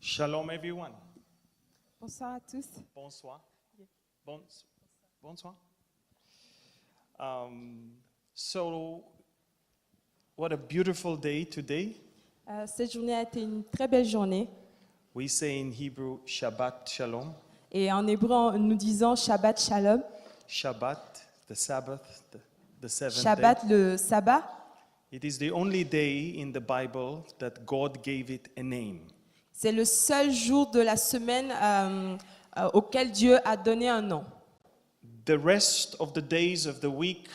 Shalom, everyone. Bonsoir à tous. Bonsoir. Bonsoir. So, what a beautiful day today. Cette journée a été une très belle journée. We say in Hebrew, Shabbat Shalom. Et en hébreu, nous disons Shabbat Shalom. Shabbat, the Sabbath, the seventh Shabbat, day. le sabbat. It is the only day in the Bible that God gave it a name. C'est le seul jour de la semaine auquel Dieu a donné un nom. The rest of the days of the week,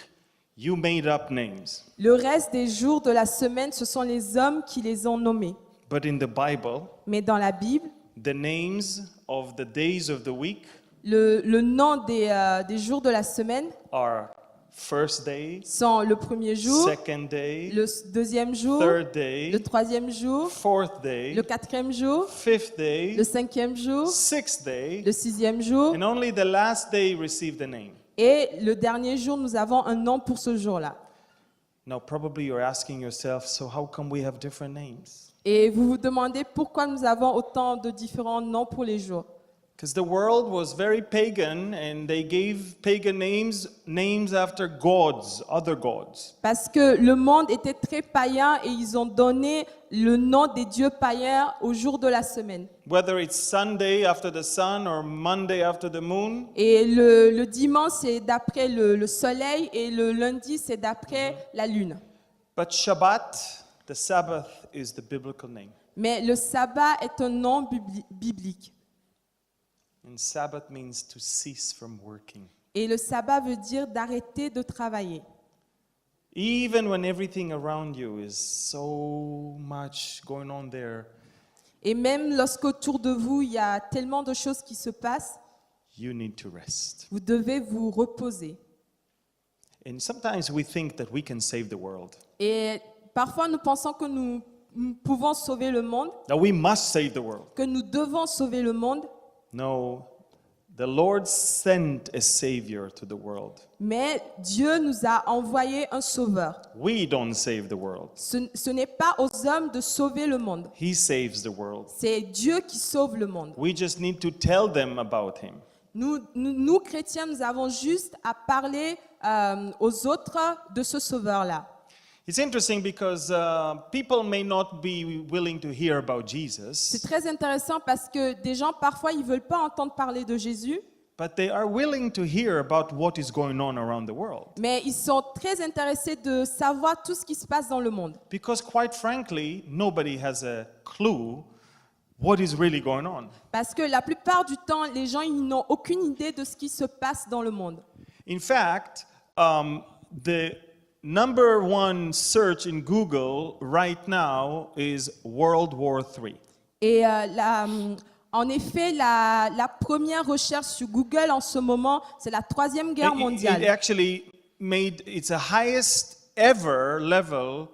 you made up names. Le reste des jours de la semaine, ce sont les hommes qui les ont nommés. But in the Bible, Mais dans la Bible, the names of the days of the week le nom des jours de la semaine are first day, sont le premier jour, second day, le deuxième jour, third day, le troisième jour, fourth day, le quatrième jour, fifth day, le cinquième jour, sixth day, le sixième jour. and only the last day received a name. Et le dernier jour, nous avons un nom pour ce jour-là. Now, probably you're asking yourself, so how come we have different names? Et vous vous demandez pourquoi nous avons autant de différents noms pour les jours. Because the world was very pagan, and they gave pagan names after gods, other gods. Parce que le monde était très païen et ils ont donné le nom des dieux païens au jour de la semaine. Whether it's Sunday after the sun or Monday after the moon, Et le dimanche, c'est d'après le soleil et le lundi, c'est d'après la lune. but Shabbat, the Sabbath, is the biblical name. Mais le sabbat est un nom biblique. And Sabbath means to cease from working. Et le sabbat veut dire d'arrêter de travailler. Even when everything around you is so much going on there, Et même lorsqu'autour de vous, il y a tellement de choses qui se passent, you need to rest. vous devez vous reposer. And sometimes we think that we can save the world. Et parfois, nous pensons que nous pouvons sauver le monde, That we must save the world. que nous devons sauver le monde, No, the Lord sent a Savior to the world. mais Dieu nous a envoyé un sauveur. We don't save the world. Ce n'est pas aux hommes de sauver le monde. He saves the world. C'est Dieu qui sauve le monde. We just need to tell them about Him. Nous, chrétiens, nous avons juste à parler aux autres de ce sauveur-là. It's interesting because people may not be willing to hear about C'est Jesus, très intéressant parce que des gens, parfois, ils ne veulent pas entendre parler de Jésus, but they are willing to hear about what is going on around the world. mais ils sont très intéressés de savoir tout ce qui se passe dans le monde. Because quite frankly, nobody has a clue what is really going on. Parce que la plupart du temps, les gens ils n'ont aucune idée de ce qui se passe dans le monde. In fact, the number one search in Google right now is World War III. Et en effet, la première recherche sur Google en ce moment, c'est la Troisième Guerre It mondiale. actually made it's the highest ever level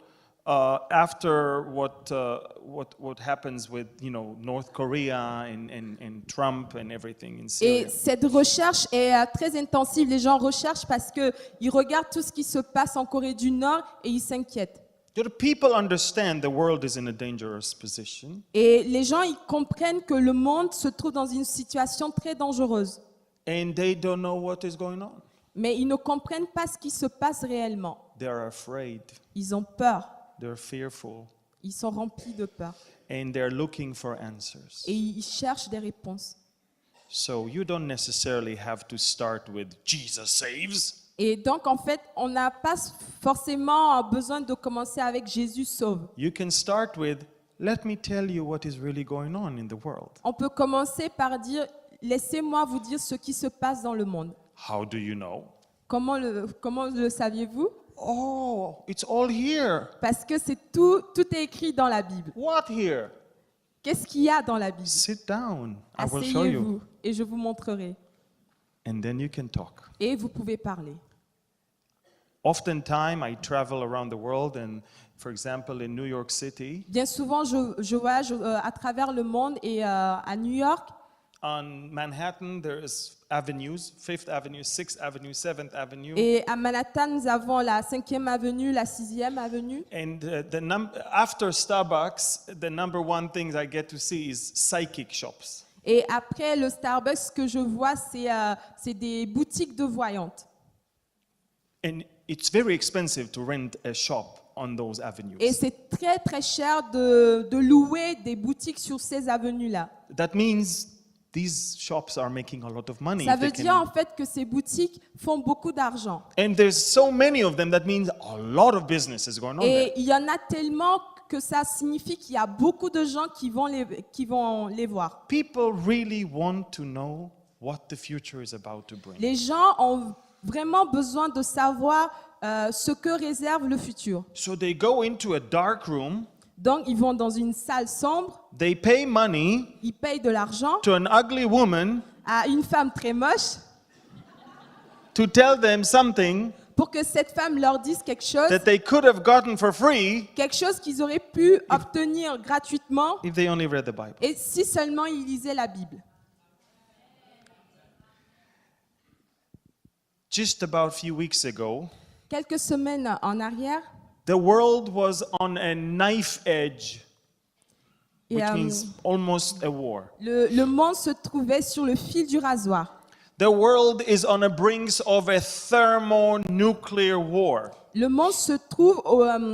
after what happens with North Korea and Trump and everything in Syria. Et cette recherche est très intensive. Les gens recherchent parce qu'ils regardent tout ce qui se passe en Corée du Nord et ils s'inquiètent. People understand the world is in a dangerous position, Et les gens, ils comprennent que le monde se trouve dans une situation très dangereuse. and they don't know what is going on. Mais ils ne comprennent pas ce qui se passe réellement. They are afraid. Ils ont peur. They're fearful, Ils sont remplis de peur. and they're looking for answers. Et ils cherchent des réponses. So you don't necessarily have to start with Jesus saves. Et donc, en fait, on n'a pas forcément besoin de commencer avec Jésus sauve. You can start with, let me tell you what is really going on in the world. On peut commencer par dire, laissez-moi vous dire ce qui se passe dans le monde. How do you know? Comment le saviez-vous? Oh, it's all here. Parce que c'est tout est écrit dans la Bible. What here? Qu'est-ce qu'il y a dans la Bible? Sit down. I will show you. Asseyez-vous et je vous montrerai. And then you can talk. Et vous pouvez parler. Oftentimes, I travel around the world, and for example, in New York City, Bien souvent, je voyage à travers le monde et à New York, On Manhattan, there's avenues, 5th Avenue, 6th Avenue, 7th Avenue. Et à Manhattan, nous avons la 5e avenue, la 6e avenue. And after Starbucks, the number one things I get to see is psychic shops. Et après le Starbucks, ce que je vois, c'est des boutiques de voyantes. And it's very expensive to rent a shop on those Et avenues. c'est très très cher de louer des boutiques sur ces avenues-là. That means these shops are making a lot of money. Ça if veut they dire can- en fait que ces boutiques font beaucoup d'argent. And there's so many of them, that means a lot of business is going on there. Et il y en a tellement que ça signifie qu'il y a beaucoup de gens qui vont les voir. People really want to know what the future is about to bring. Les gens ont vraiment besoin de savoir ce que réserve le futur. So they go into a dark room, Donc ils vont dans une salle sombre, they pay money ils payent de l'argent to an ugly woman à une femme très moche to tell them something pour que cette femme leur dise quelque chose that they could have gotten for free qu'ils auraient pu obtenir gratuitement if they only read the Bible. et si seulement ils lisaient la Bible. Just about a few weeks ago, Quelques semaines en arrière, the world was on a knife edge, et, which means almost a war. le monde se trouvait sur le fil du rasoir. The world is on the brink of a thermonuclear war. Le monde se trouve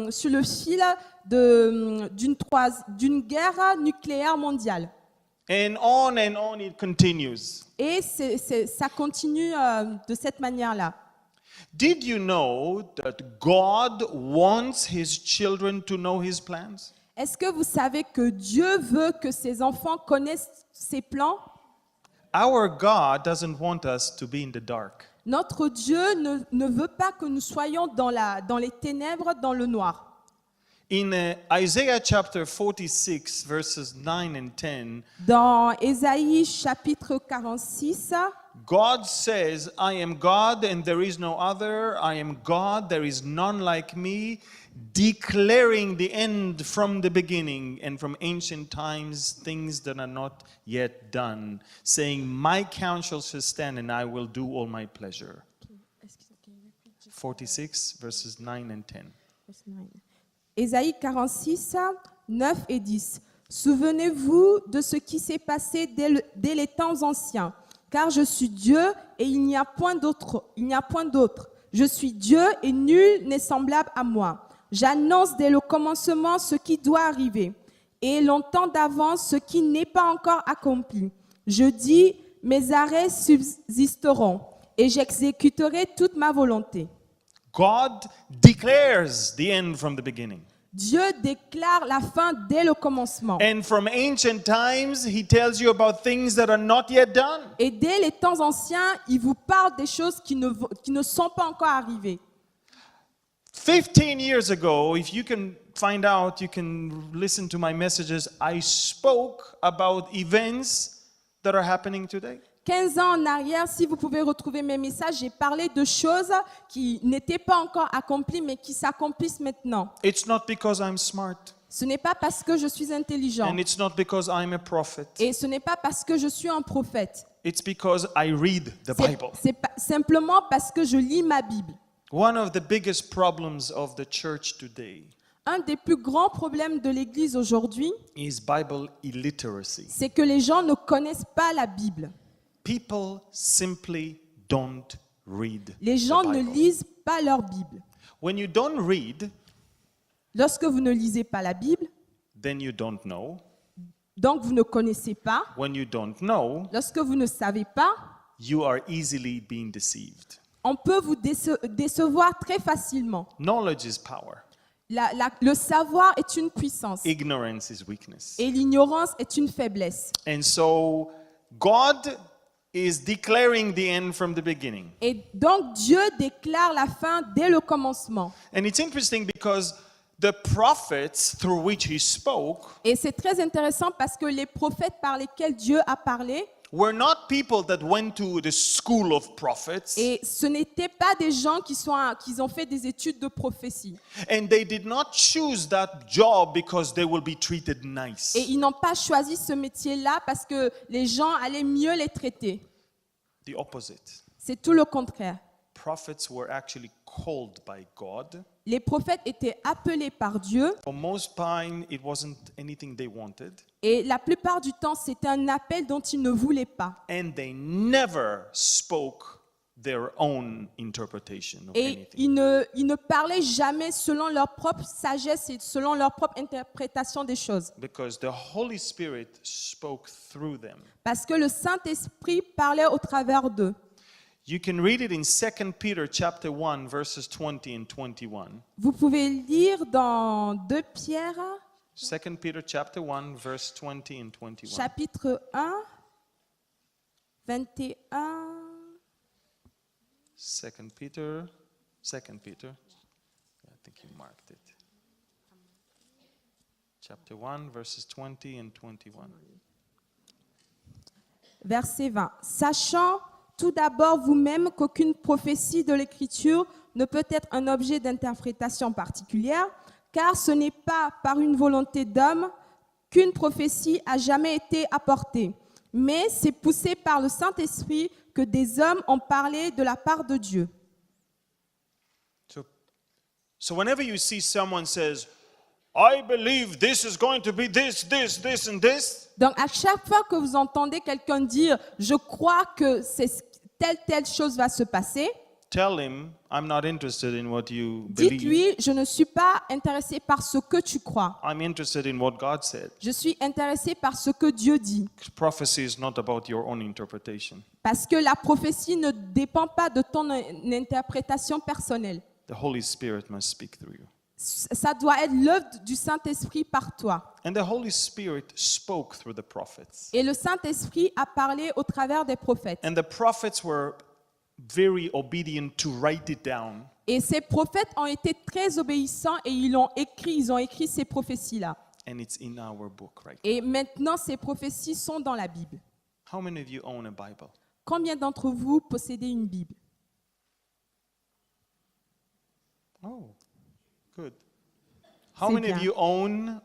sur le fil d'une guerre nucléaire mondiale. And on it continues. Et ça continue de cette manière-là. Did you know that God wants his children to know his plans? Est-ce que vous savez que Dieu veut que ses enfants connaissent ses plans? Our God doesn't want us to be in the dark. Notre Dieu ne veut pas que nous soyons dans les ténèbres, dans le noir. In Isaiah chapter 46, verses 9 and 10, Dans Ésaïe chapitre 46, God says, I am God and there is no other. I am God, there is none like me, declaring the end from the beginning and from ancient times, things that are not yet done, saying, my counsel shall stand and I will do all my pleasure. 46, verses 9 and 10. Ésaïe 46, 9 et 10. Souvenez-vous de ce qui s'est passé dès les temps anciens, car je suis Dieu et il n'y a point d'autre. Je suis Dieu et nul n'est semblable à moi. J'annonce dès le commencement ce qui doit arriver et longtemps d'avance ce qui n'est pas encore accompli. Je dis, mes arrêts subsisteront et j'exécuterai toute ma volonté. God declares the end from the beginning. Dieu déclare la fin dès le commencement. And from ancient times, he tells you about things that are not yet done. Et dès les temps anciens, il vous parle des choses qui ne sont pas encore arrivées. 15 years ago, if you can find out, you can listen to my messages, I spoke about events that are happening today. 15 ans en arrière, si vous pouvez retrouver mes messages, j'ai parlé de choses qui n'étaient pas encore accomplies, mais qui s'accomplissent maintenant. It's not because I'm smart, Ce n'est pas parce que je suis intelligent. and it's not because I'm a prophet. Et ce n'est pas parce que je suis un prophète. It's because I read the Bible. C'est simplement parce que je lis ma Bible. One of the biggest problems of the church today Un des plus grands problèmes de l'Église aujourd'hui, is Bible illiteracy. c'est que les gens ne connaissent pas la Bible. People simply don't read Les the gens ne Bible. lisent pas leur Bible. When you don't read, Lorsque vous ne lisez pas la Bible, then you don't know. donc vous ne connaissez pas. When you don't know, Lorsque vous ne savez pas, you are easily being deceived. on peut vous décevoir très facilement. Knowledge is power. Le savoir est une puissance Ignorance is weakness. et l'ignorance est une faiblesse. And so God is declaring the end from the beginning. Et donc Dieu déclare la fin dès le commencement. And it's interesting because the prophets through which he spoke Et c'est très intéressant parce que les prophètes par lesquels Dieu a parlé were not people that went to the school of prophets, Et ce n'étaient pas des gens qui ont fait des études de prophétie. and they did not choose that job because they will be treated nice. Et ils n'ont pas choisi ce métier-là parce que les gens allaient mieux les traiter. The opposite. C'est tout le contraire. Prophets were actually called by God. Les prophètes étaient appelés par Dieu For most time, it wasn't anything they wanted, et la plupart du temps, c'était un appel dont ils ne voulaient pas. and they never spoke their own interpretation of Et anything. ils ne parlaient jamais selon leur propre sagesse et selon leur propre interprétation des choses. Because the Holy Spirit spoke through them. Parce que le Saint-Esprit parlait au travers d'eux. You can read it in 2 Peter chapter 1 verses 20 and 21. Vous pouvez lire dans 2 Pierre, 2 Peter chapter 1 verse 20 and 21. chapitre 1, 21. 2 Peter. I think you marked it. Chapter 1 verses 20 and 21. Verset 20. Sachant tout d'abord vous-même qu'aucune prophétie de l'Écriture ne peut être un objet d'interprétation particulière, car ce n'est pas par une volonté d'homme qu'une prophétie a jamais été apportée, mais c'est poussé par le Saint-Esprit que des hommes ont parlé de la part de Dieu. So whenever you see someone says, I believe this is going to be this, and this, Donc à chaque fois que vous entendez quelqu'un dire « je crois que telle chose va se passer », tell him, I'm not interested in what you believe. dites-lui « je ne suis pas intéressé par ce que tu crois, I'm interested in what God said. je suis intéressé par ce que Dieu dit ». Prophecy is not about your own interpretation. Parce que la prophétie ne dépend pas de ton interprétation personnelle. The Holy Spirit must speak through you. Ça doit être l'œuvre du Saint-Esprit par toi. And the Holy Spirit spoke through the prophets. Et le Saint-Esprit a parlé au travers des prophètes. And the prophets were very obedient to write it down. Et ces prophètes ont été très obéissants et ils ont écrit ces prophéties-là. And it's in our book right Et maintenant, ces prophéties sont dans la Bible. now. How many of you own a Bible? Combien d'entre vous possédez une Bible? Oh, good. How C'est many of bien. you own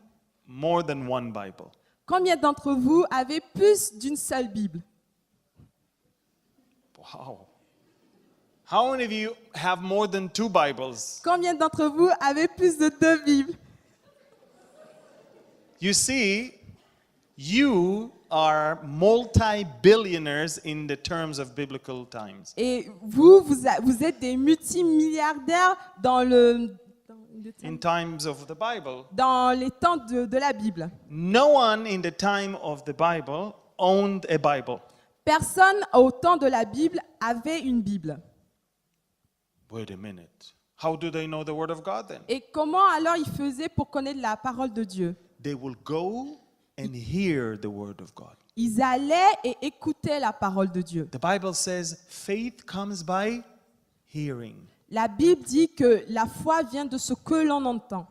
more than one Bible? Combien d'entre vous avez plus d'une seule Bible? Wow. How many of you have more than two Bibles? Combien d'entre vous avez plus de 2 Bibles? You see, you are multi-billionaires in the terms of biblical times. Et vous êtes des multimilliardaires dans In times of the Bible, dans les temps de la Bible. no one in the time of the Bible owned a Bible. Personne au temps de la Bible avait une Bible. Wait a minute. How do they know the Word of God then? Et comment alors ils faisaient pour connaître la parole de Dieu? They will go and hear the Word of God. Ils allaient et écoutaient la parole de Dieu. The Bible says faith comes by hearing. La Bible dit que la foi vient de ce que l'on entend.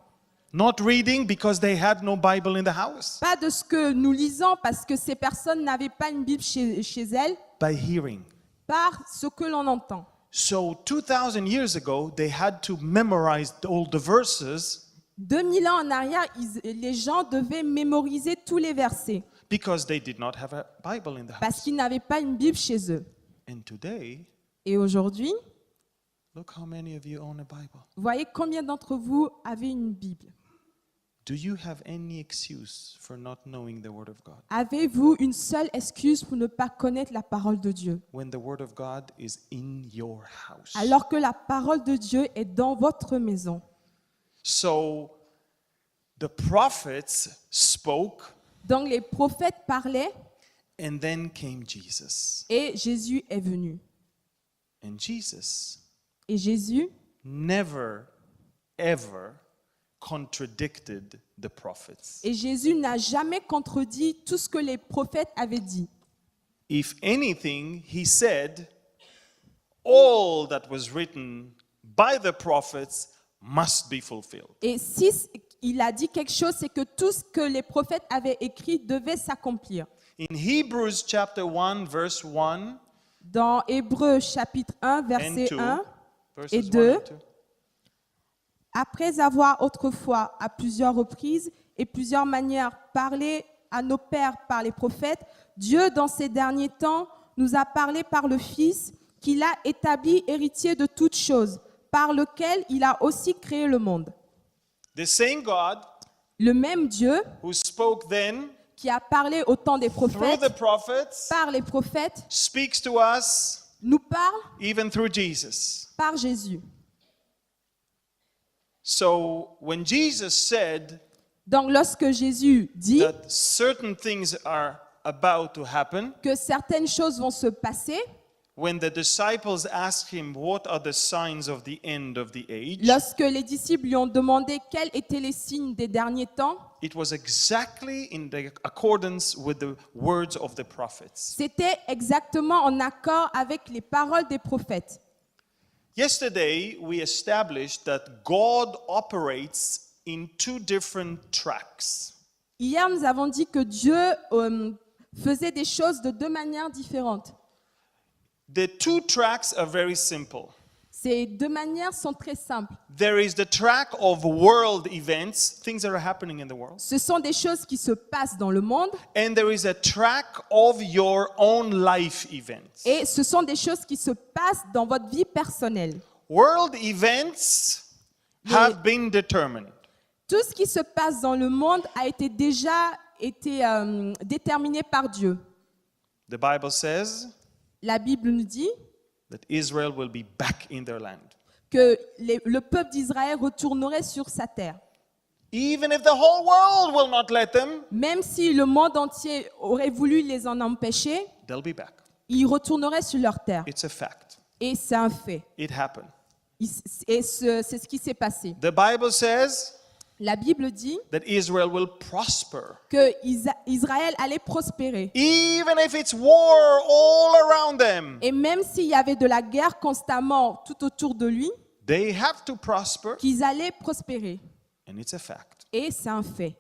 Not reading because they had no Bible in the house. Pas de ce que nous lisons parce que ces personnes n'avaient pas une Bible chez elles, By hearing. par ce que l'on entend. So 2,000 years ago, they had to memorize all the verses 2000 ans en arrière, les gens devaient mémoriser tous les versets because they did not have a Bible in the parce house. qu'ils n'avaient pas une Bible chez eux. And today, Et aujourd'hui, look how many of you own a Bible. voyez combien d'entre vous avez une Bible. Do you have any excuse for not knowing the Word of God Avez-vous une seule excuse pour ne pas connaître la parole de Dieu when the Word of God is in your house? alors que la parole de Dieu est dans votre maison? So the prophets spoke, Donc les prophètes parlaient and then came Jesus. et Jésus est venu. And Jesus Et Jésus never, ever contradicted the prophets. Et Jésus n'a jamais contredit tout ce que les prophètes avaient dit. If anything, he said, all that was written by the prophets must be fulfilled. Et si il a dit quelque chose, c'est que tout ce que les prophètes avaient écrit devait s'accomplir. In Hebrews chapter 1, verse 1 Dans Hébreux chapitre 1, and verset 2, 1, verses et 1 2, and 2. après avoir autrefois à plusieurs reprises et plusieurs manières parlé à nos pères par les prophètes, Dieu dans ces derniers temps nous a parlé par le Fils qu'il a établi héritier de toutes choses, par lequel il a aussi créé le monde. The same God Le même Dieu who spoke then qui a parlé au temps des through prophètes, the prophets par les prophètes, speaks to us nous parle even through Jesus. par Jésus. So when Jesus said Donc lorsque Jésus dit that certain things are about to happen, que certaines choses vont se passer, when the disciples asked him, "What are the signs of the end of the age?" lorsque les disciples lui ont demandé quels étaient les signes des derniers temps, It was exactly in the accordance with the words of the prophets. c'était exactement en accord avec les paroles des prophètes. Yesterday, we established that God operates in two different tracks. Hier, nous avons dit que Dieu faisait des choses de deux manières différentes. The two tracks are very simple. Ces deux manières sont très simples. There is the track of world events, things that are happening in the world, Ce sont des choses qui se passent dans le monde and there is a track of your own life events. et ce sont des choses qui se passent dans votre vie personnelle. World events have been determined. Tout ce qui se passe dans le monde a été déjà déterminé par Dieu. The Bible says La Bible nous dit that Israel will be back in their land. que le peuple d'Israël retournerait sur sa terre. Even if the whole world will not let them, Même si le monde entier aurait voulu les en empêcher, they'll be back. ils retourneraient sur leur terre. It's a fact. Et c'est un fait. It happened. Et c'est ce qui s'est passé. The Bible says La Bible dit that Israel will prosper. que Israël allait prospérer. Even if it's war all around them, Et même s'il y avait de la guerre constamment tout autour de lui, they have to prosper, qu'ils allaient prospérer. and it's a fact. Et c'est un fait.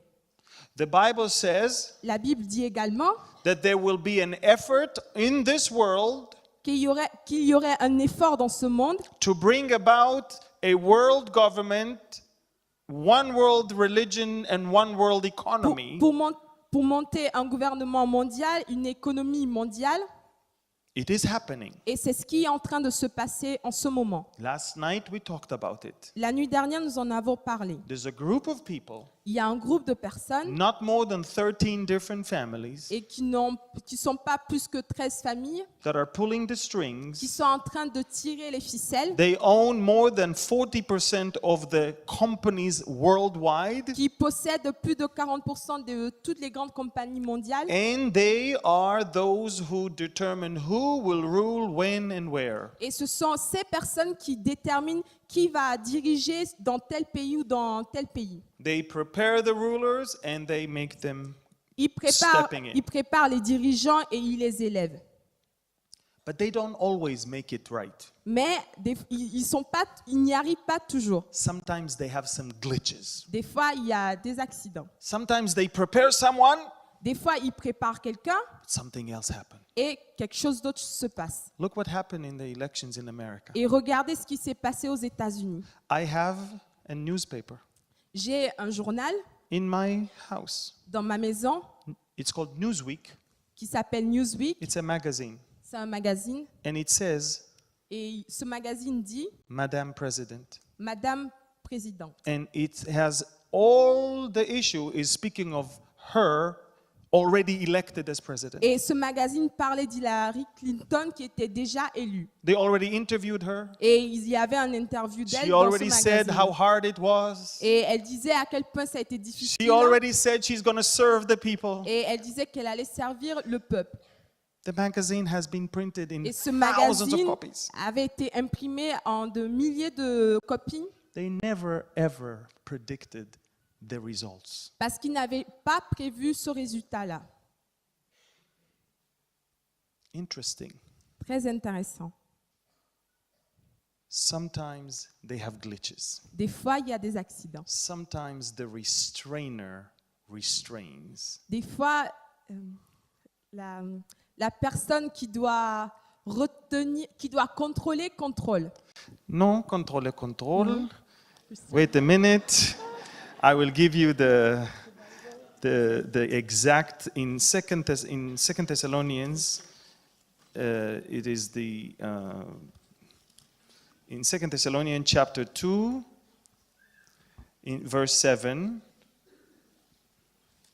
The Bible says La Bible dit également that there will be an effort in this world qu'il y aurait un effort dans ce monde to bring about a world government, one world religion, and one world economy. pour monter un gouvernement mondial, une économie mondiale. It is happening. Et c'est ce qui est en train de se passer en ce moment. Last night we talked about it. La nuit dernière, nous en avons parlé. There's a group of people, Il y a un groupe de personnes not more than 13 different families, et qui sont pas plus que 13 familles that are pulling the qui strings. sont en train de tirer les ficelles, They own more than 40% of the companies worldwide, qui possèdent plus de 40% de toutes les grandes compagnies mondiales. and they are those who determine who will rule when and where. Et ce sont ces personnes qui déterminent qui va diriger dans tel pays ou dans tel pays. They prepare the rulers and they make them Ils stepping in. préparent les dirigeants et ils les élèvent. But they don't always make it right. Mais ils n'y arrivent pas toujours. Sometimes they have some glitches. Des fois, il y a des accidents. Sometimes they prepare someone, Des fois, ils préparent quelqu'un but something else happens. et quelque chose d'autre se passe. Look what happened in the elections in America. Et regardez ce qui s'est passé aux États-Unis. I have a newspaper J'ai un journal in my house. dans ma maison It's called Newsweek. qui s'appelle Newsweek. It's a magazine. C'est un magazine. And it says, Et ce magazine dit Madam President. Madame Présidente. And it has all the issue is speaking of her already elected as president. Et ce magazine parlait d'Hillary Clinton qui était déjà élue. They already interviewed her. Et il y avait un interview d'elle She dans ce already said magazine. how hard it was. Et elle disait à quel point ça a été She difficile. already said she's going to serve the people. Et elle disait qu'elle allait servir le peuple. The magazine has been printed in Et ce thousands of magazine copies. avait été imprimé en de milliers de copies They never ever predicted the results. parce qu'ils n'avaient pas prévu ce résultat-là. Interesting. Très intéressant. sometimes they have glitches. Des fois, il y a des accidents. Sometimes the restrainer restrains. Des fois, la personne qui doit retenir, qui doit contrôler, contrôle. Non, contrôle. Wait a minute. I will give you the exact in Second Thessalonians. It is the in 2 Thessalonians chapter 2, in verse 7.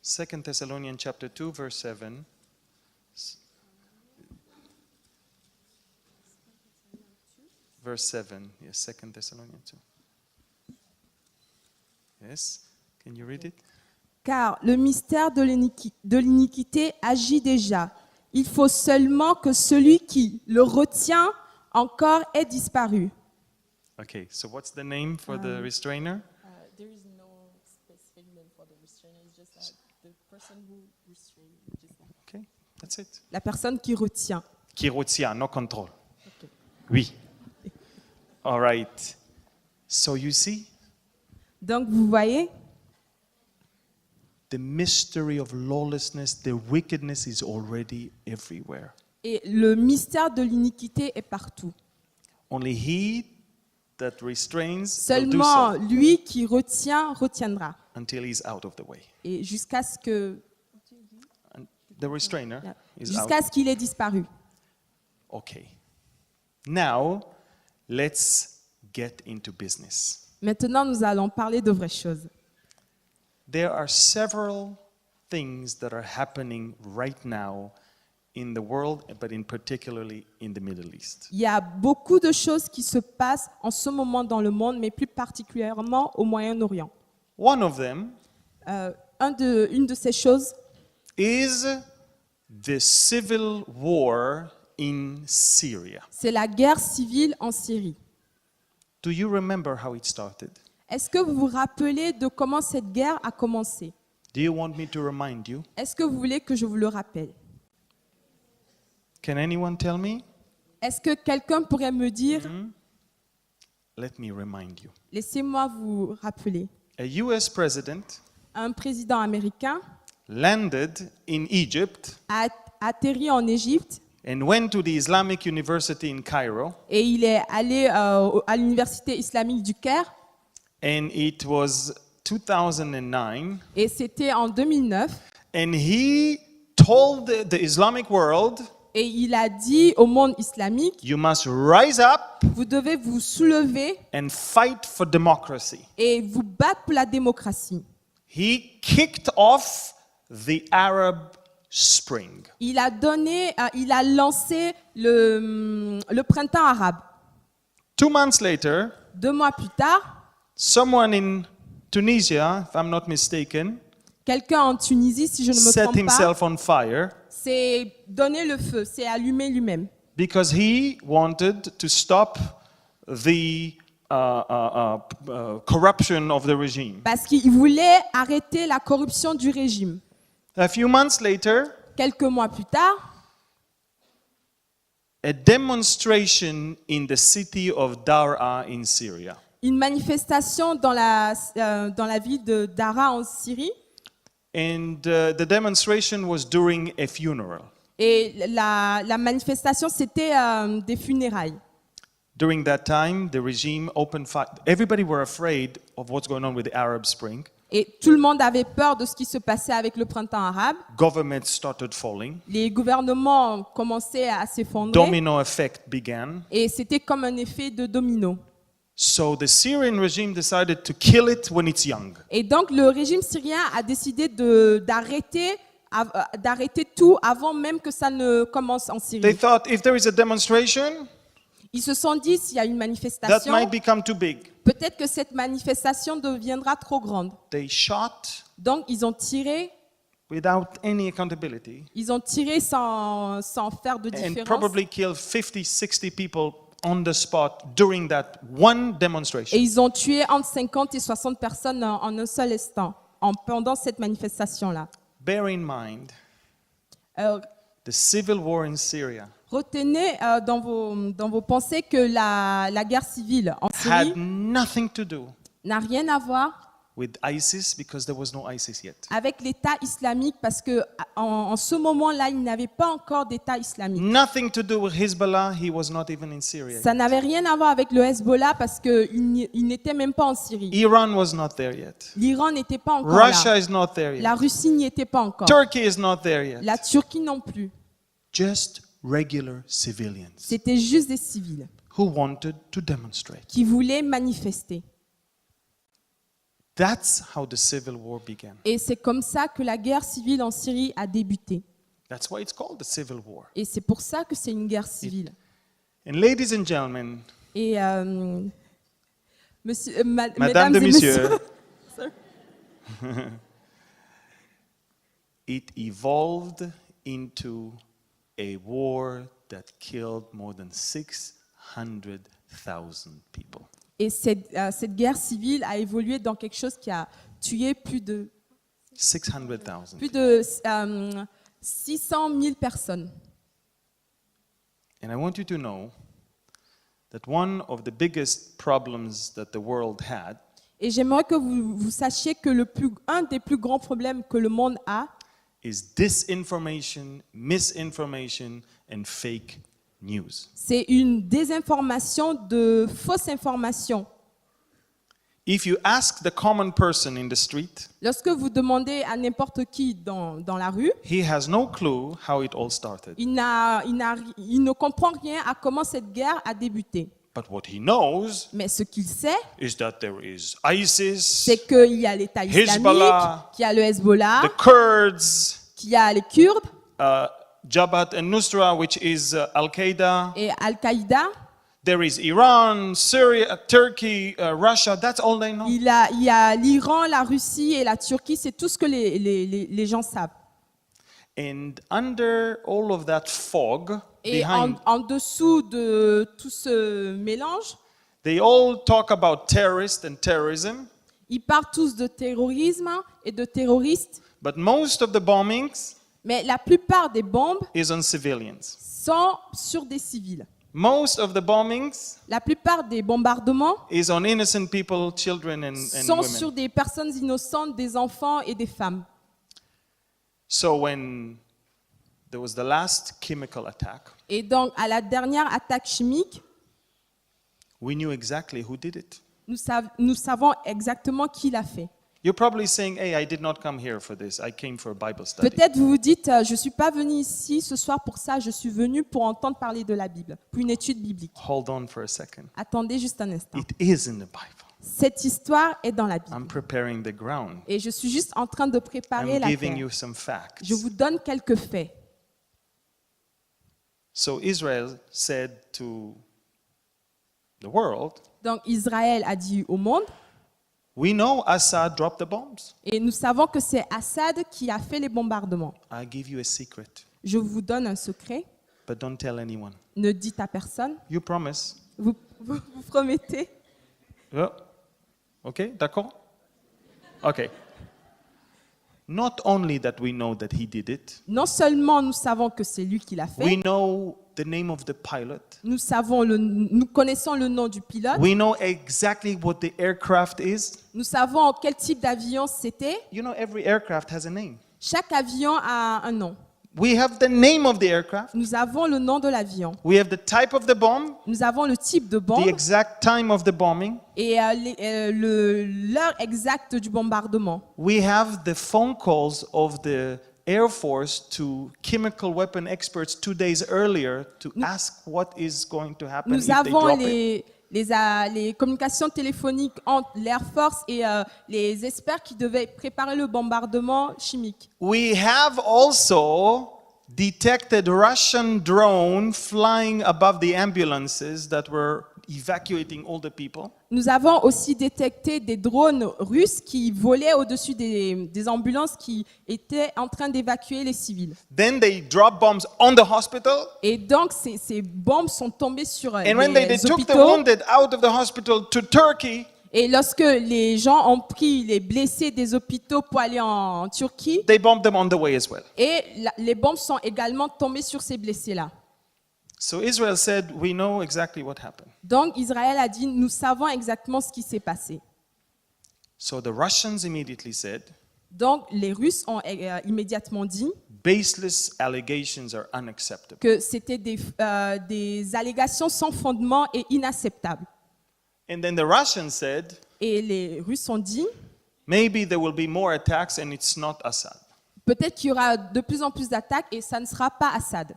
2 Thessalonians chapter 2, verse 7. Verse 7. Yes, 2 Thessalonians 2. Yes, can you read it? Car le mystère de l'iniquité agit déjà. Il faut seulement que celui qui le retient encore ait disparu. Okay, so what's the name for the restrainer? There is no specific name for the restrainer. It's just like the person who restrains. Okay, that's it. La personne qui retient. Qui retient, no control. Oui. All right. So you see, Donc vous voyez, the mystery of lawlessness, the wickedness is already everywhere. et le mystère de l'iniquité est partout. Only he that restrains will do Seulement so lui qui retient, retiendra. until he's out of the way. Et jusqu'à ce que, And the restrainer is out. jusqu'à ce qu'il ait disparu. Okay. Now, let's get into business. Maintenant, nous allons parler de vraies choses. There are several things that are happening right now in the world, but in particularly in the Middle East. Il y a beaucoup de choses qui se passent en ce moment dans le monde, mais plus particulièrement au Moyen-Orient. One of them Une de ces choses, is the civil war in Syria. c'est la guerre civile en Syrie. Do you remember how it started? Est-ce que vous vous rappelez de comment cette guerre a commencé? Do you want me to remind you? Est-ce que vous voulez que je vous le rappelle? Can anyone tell me? Est-ce que quelqu'un pourrait me dire, Let me remind you. laissez-moi vous rappeler, A US president un président américain landed in Egypt a atterri en Égypte and went to the Islamic University in Cairo, et il est allé à l'université islamique du Caire and it was 2009, et c'était en 2009 and he told the Islamic world, et il a dit au monde islamique, you must rise up vous devez vous soulever and fight for democracy. et vous battre pour la démocratie. He kicked off the Arab Spring. Il a lancé le printemps arabe. 2 months later, 2 mois plus tard, someone in Tunisia, if I'm not mistaken, quelqu'un en Tunisie, si je ne me set trompe pas, himself on fire s'est donné le feu, s'est allumé lui-même. because he wanted to stop the corruption of the regime. Parce qu'il voulait arrêter la corruption du régime. A few months later, Quelques mois plus tard, a demonstration in the city of Daraa in Syria. une manifestation dans la ville de Daraa en Syrie. And the demonstration was during a funeral. Et la manifestation, c'était des funérailles. During that time, the regime opened fire. Everybody were afraid of what's going on with the Arab Spring. Et tout le monde avait peur de ce qui se passait avec le printemps arabe. Governments started falling. Les gouvernements commençaient à s'effondrer. Domino effect began. Et c'était comme un effet de domino. So the Syrian regime decided to kill it when it's young. Et donc le régime syrien a décidé d'arrêter tout avant même que ça ne commence en They Syrie. thought if there is a demonstration, Ils se sont dit, s'il y a une that manifestation, might become too big. peut-être que cette manifestation deviendra trop grande. They shot Donc ils ont tiré without any accountability sans faire de and différence. probably killed 50, 60 people on the spot during that one Et demonstration. ils ont tué entre 50 et 60 personnes en un seul instant, pendant cette manifestation-là. Bear in mind, Euh, the civil war in Syria Retenez dans vos pensées que la guerre civile en Syrie had nothing to do n'a rien à voir with ISIS because there was no ISIS yet. avec l'État islamique parce que en ce moment-là, il n'y avait pas encore d'État islamique. Nothing to do with Hezbollah. He was not even in Syria. Ça n'avait rien à voir avec le Hezbollah parce qu'il n'était même pas en Syrie. Iran was not there yet. L'Iran n'était pas encore Russia là. is not there La yet. Russie n'y était pas encore. Turkey is not there yet. La Turquie non plus. Just regular civilians C'était juste des civils who wanted to demonstrate. qui voulaient manifester. That's how the civil war began. Et c'est comme ça que la guerre civile en Syrie a débuté. That's why it's called the civil war. Et c'est pour ça que c'est une guerre civile. And ladies and gentlemen, Et Madame mesdames de et messieurs, messieurs, it evolved into a war that killed more than 600,000 people. et cette guerre civile a évolué dans quelque chose qui a tué plus de 600,000. 600 000 personnes. And I want you to know that one of the biggest problems that the world had Et j'aimerais que vous sachiez que un des plus grands problèmes que le monde a, is disinformation, misinformation, and fake news. c'est une désinformation, de fausses informations. If you ask the common person in the street, Lorsque vous demandez à n'importe qui dans la rue, he has no clue how it all started. il ne comprend rien à comment cette guerre a débuté. But what he knows Mais ce qu'il sait, is that there is ISIS, c'est qu'il y a l'État islamique, Hezbollah, qu'il y a le Hezbollah, the Kurds, qu'il y a les Kurdes Jabhat al-Nusra, which is Al-Qaeda. et Al-Qaïda. There is Iran, Syria, Turkey, Russia. That's all they know. Il y a l'Iran, la Russie et la Turquie, c'est tout ce que les gens savent. And under all of that fog, Et behind, en dessous de tout ce mélange, they all talk about terrorists and terrorism, ils parlent tous de terrorisme et de terroristes, but most of the bombings mais la plupart des bombes is on civilians. sont sur des civils. Most of the bombings La plupart des bombardements is on innocent people, children and sont sur women. des personnes innocentes, des enfants et des femmes. So when there was the last chemical attack, Et donc, à la dernière attaque chimique, we knew exactly who did it. nous savons exactement qui l'a fait. You're probably saying, hey, I did not come here for this. I came for a Bible study. Peut-être vous vous dites, je ne suis pas venu ici ce soir pour ça, je suis venu pour entendre parler de la Bible, pour une étude biblique. Hold on for a second. Attendez juste un instant. It is in the Bible. Cette histoire est dans la Bible. I'm preparing the ground. Et je suis juste en train de préparer I'm la giving terre. you some facts. Je vous donne quelques faits. So Israel said to the world, Donc Israël a dit au monde, we know Assad dropped the bombs. et nous savons que c'est Assad qui a fait les bombardements. I give you a secret, Je vous donne un secret, but don't tell anyone. ne dites à personne. You promise? Vous promettez? Yeah. Okay, d'accord? Okay. Not only that we know that he did it, Non seulement nous savons que c'est lui qui l'a we fait, know the name of the pilot. nous connaissons le nom du pilote, We know exactly what the aircraft is. nous savons quel type d'avion c'était. You know, every aircraft has a name. Chaque avion a un nom. We have the name of the aircraft. Nous avons le nom de l'avion. We have the type of the bomb, Nous avons le type de the bombe exact time of the bombing. et l'heure exacte du bombardement. We have the phone calls of the Air Force to chemical weapon experts 2 days earlier to ask what is going to happen if Nous they avons drop it. les communications téléphoniques entre l'Air Force et les experts qui devaient préparer le bombardement chimique. We have also detected Russian drone flying above the ambulances that were evacuating all the people. Nous avons aussi détecté des drones russes qui volaient au-dessus des ambulances qui étaient en train d'évacuer les civils. Then they drop bombs on the hospital. Et donc, ces bombes sont tombées sur And when they les took the hôpitaux. wounded out of the hospital to Turkey, Et lorsque les gens ont pris les blessés des hôpitaux pour aller en Turquie, they bombed them on the way as well. et les bombes sont également tombées sur ces blessés-là. So Israel said, we know exactly what happened. Donc Israël a dit, nous savons exactement ce qui s'est passé. So the Russians immediately said, Donc les Russes ont immédiatement dit baseless allegations are unacceptable. que c'était des allégations sans fondement et inacceptables. And then the Russians said, Et les Russes ont dit, maybe there will be more attacks and it's not Assad. peut-être qu'il y aura de plus en plus d'attaques et ça ne sera pas Assad.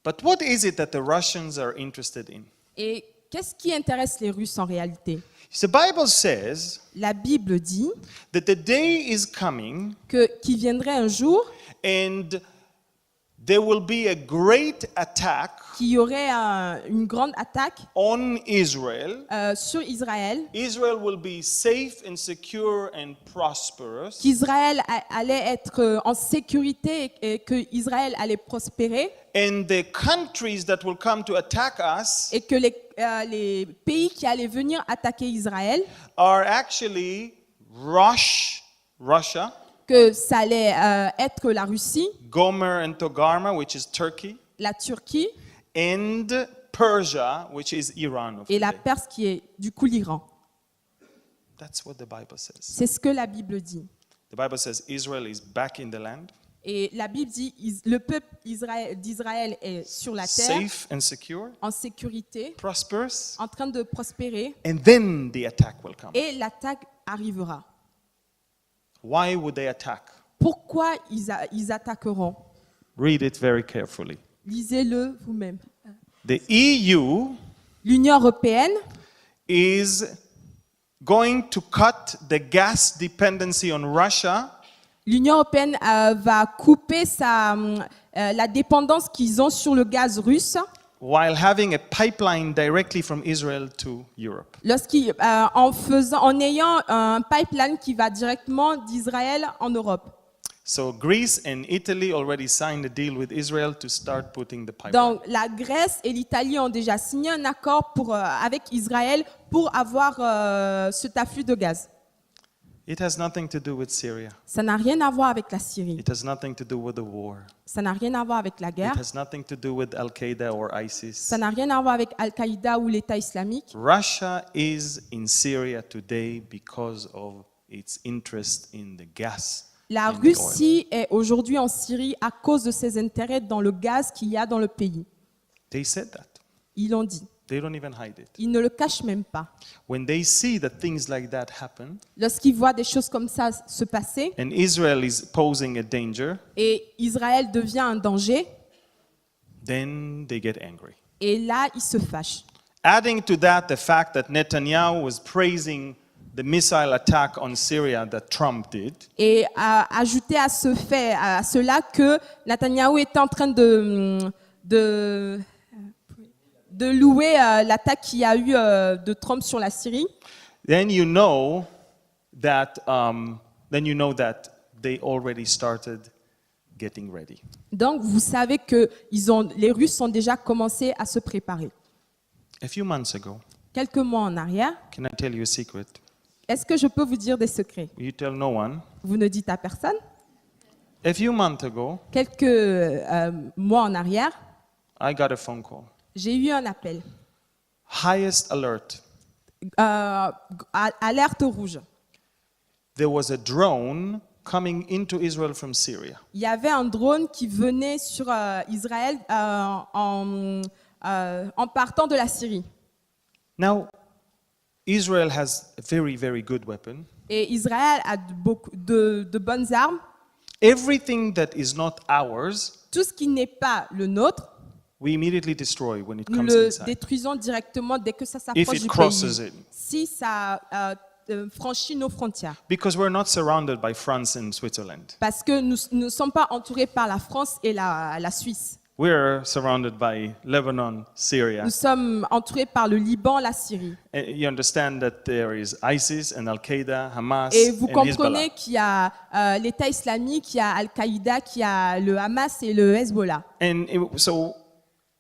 But what is it that the Russians are interested in? Et qu'est-ce qui intéresse les Russes en réalité? The Bible says La Bible dit that the day is coming qu'il viendrait un jour and there will be a great attack qu'il y aurait une grande attaque on Israel. sur Israël, Israel will be safe and secure and prosperous. qu'Israël allait être en sécurité et qu'Israël allait prospérer And the countries that will come to attack us et que les pays qui allaient venir attaquer Israël, are actually Russia, que ça allait être la Russie, Gomer and Togarmah, which is Turkey, la Turquie and Persia, which is Iran of et la today. Perse qui est du coup l'Iran. That's what the Bible says. C'est ce que la Bible dit. The Bible says Israel is back in the land, Et la Bible dit le peuple d'Israël est sur la terre, safe and secure, en sécurité, prosperous, en train de prospérer, and then the attack will come. et l'attaque arrivera. Why would they attack? Pourquoi ils attaqueront? Read it very carefully. Lisez-le vous-même. The EU L'Union européenne is going to cut the gas dependency on Russia L'Union européenne va couper la dépendance qu'ils ont sur le gaz russe while having a pipeline directly from Israel to Europe. en ayant un pipeline qui va directement d'Israël en Europe. So Greece and Italy already signed a deal with Israel to start putting the pipeline. Donc la Grèce et l'Italie ont déjà signé un accord avec Israël pour avoir cet afflux de gaz. It has nothing to do with Syria. Ça n'a rien à voir avec la Syrie. It has nothing to do with the war. Ça n'a rien à voir avec la guerre. It has nothing to do with Al-Qaeda or ISIS. Ça n'a rien à voir avec Al-Qaïda ou l'État islamique. Russia is in Syria today because of its interest in the gas. La and the oil. Russie est aujourd'hui en Syrie à cause de ses intérêts dans le gaz qu'il y a dans le pays. They said that. Ils l'ont dit. They don't even hide it. Ils ne le cachent même pas. When they see that things like that happen Lorsqu'ils voient des choses comme ça se passer and Israel is posing a danger, et Israël devient un danger, then they get angry. et là, ils se fâchent. Adding to that the fact that Netanyahu was praising the missile attack on Syria that Trump did, Et ajouter à ce fait, à cela, que Netanyahou est en train de louer l'attaque qu'il y a eu de Trump sur la Syrie, then you know that they already started getting ready. donc vous savez que les Russes ont déjà commencé à se préparer. A few months ago, Quelques mois en arrière, can I tell you a secret? est-ce que je peux vous dire des secrets? You tell no one. Vous ne dites à personne. A few months ago, Quelques mois en arrière, I got a phone call. j'ai eu un appel. Highest alert. Alerte rouge. There was a drone coming into Israel from Syria. Il y avait un drone qui venait sur Israël en partant de la Syrie. Now, Israel has a very, very good weapon. Et Israël a beaucoup de bonnes armes. Everything that is not ours, Tout ce qui n'est pas le nôtre, we immediately destroy when it nous comes le inside. détruisons directement dès que ça If s'approche it du crosses pays. it. Si ça franchit nos frontières. Because we're not surrounded by France and Switzerland. Parce que nous ne sommes pas entourés par la France et la Suisse. We're surrounded by Lebanon, Syria. Nous sommes entourés par le Liban, la Syrie. And you understand that there is ISIS and Al-Qaeda, Hamas, Et vous and comprenez Hezbollah. qu'il y a l'État islamique, il y a Al-Qaïda, qu'il y a le Hamas et le Hezbollah. So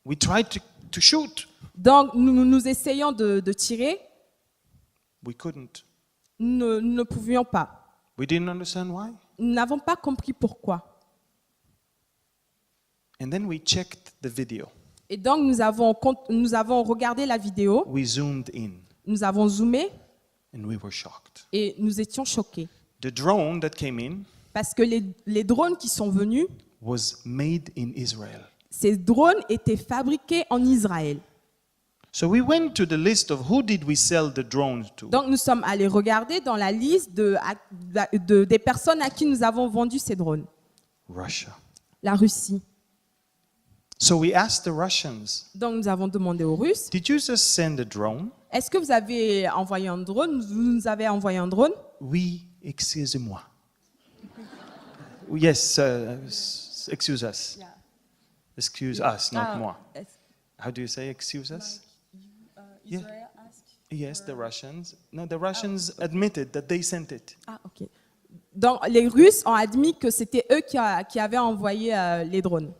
we tried to shoot. Donc nous essayons de tirer, We couldn't. nous ne pouvions pas. We didn't understand why. Nous n'avons pas compris pourquoi. And then we checked the video. Et donc nous avons regardé la vidéo, we zoomed in nous avons zoomé and we were shocked. et nous étions choqués. The drone that came in Parce que les drones qui sont venus, was made in Israel. ces drones étaient fabriqués en Israël. So we went to the list of who did we sell the drones to. Donc nous sommes allés regarder dans la liste des personnes à qui nous avons vendu ces drones. Russia. La Russie. So we asked the Russians, Donc nous avons demandé aux Russes, did you just send a drone? est-ce que vous avez envoyé un drone? Vous nous avez envoyé un drone? Oui, excusez-moi. Yes, excuse us. Excuse us, not moi. How do you say excuse us? Yeah. Yes, the Russians. No, the Russians admitted that they sent it. Ah, ok. Donc les Russes ont admis que c'était eux qui avaient envoyé les drones.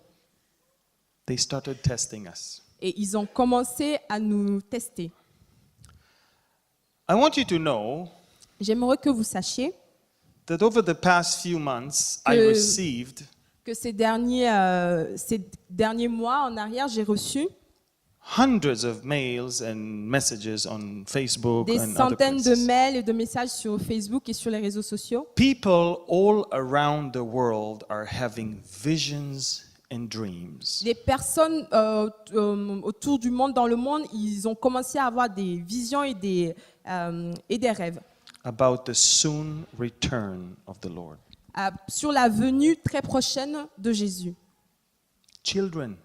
They started testing us. Et ils ont commencé à nous tester. I want you to know J'aimerais que vous sachiez that over the past few months, I Que- received que ces derniers mois en arrière, j'ai reçu hundreds of mails and messages on Facebook des and other centaines de places. mails et de messages sur Facebook et sur les réseaux sociaux. People all around the world are having visions and dreams Les personnes autour du monde, dans le monde, ils ont commencé à avoir des visions et des rêves about the soon return of the Lord. sur la venue très prochaine de Jésus. Children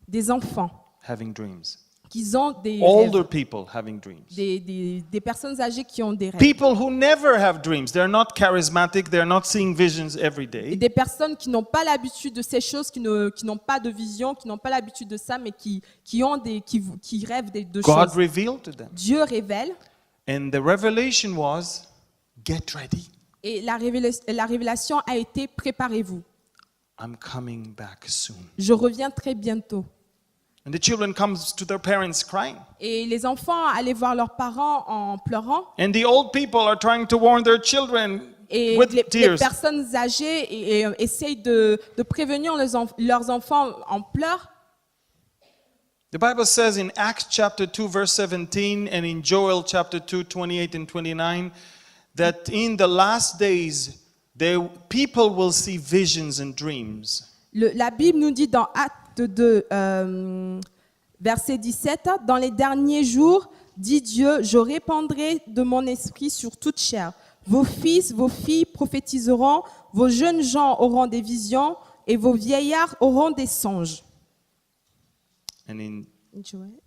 Des enfants having dreams. qui ont des Older rêves, people having dreams. des personnes âgées qui ont des rêves. People who never have dreams. They're not charismatic. They're not seeing visions every Et day. des personnes qui n'ont pas l'habitude de ces choses, qui n'ont pas de vision, qui n'ont pas l'habitude de ça, mais qui rêvent de God choses. revealed to them. Dieu révèle, And the revelation was, get ready. et la révélation a été préparez-vous. I'm coming back soon. Je reviens très bientôt. And the children comes to their parents crying. Et les enfants allaient voir leurs parents en pleurant. And the old people are trying to warn their children Et with les tears. personnes âgées essayent de prévenir leurs enfants en pleurs. The Bible says in Acts chapter 2 verse 17 and in Joel chapter 2 28 and 29 that in the last days people will see visions and dreams. La Bible nous dit dans Acte 2, verset 17, « Dans les derniers jours, dit Dieu, je répandrai de mon esprit sur toute chair. Vos fils, vos filles prophétiseront, vos jeunes gens auront des visions et vos vieillards auront des songes. And in »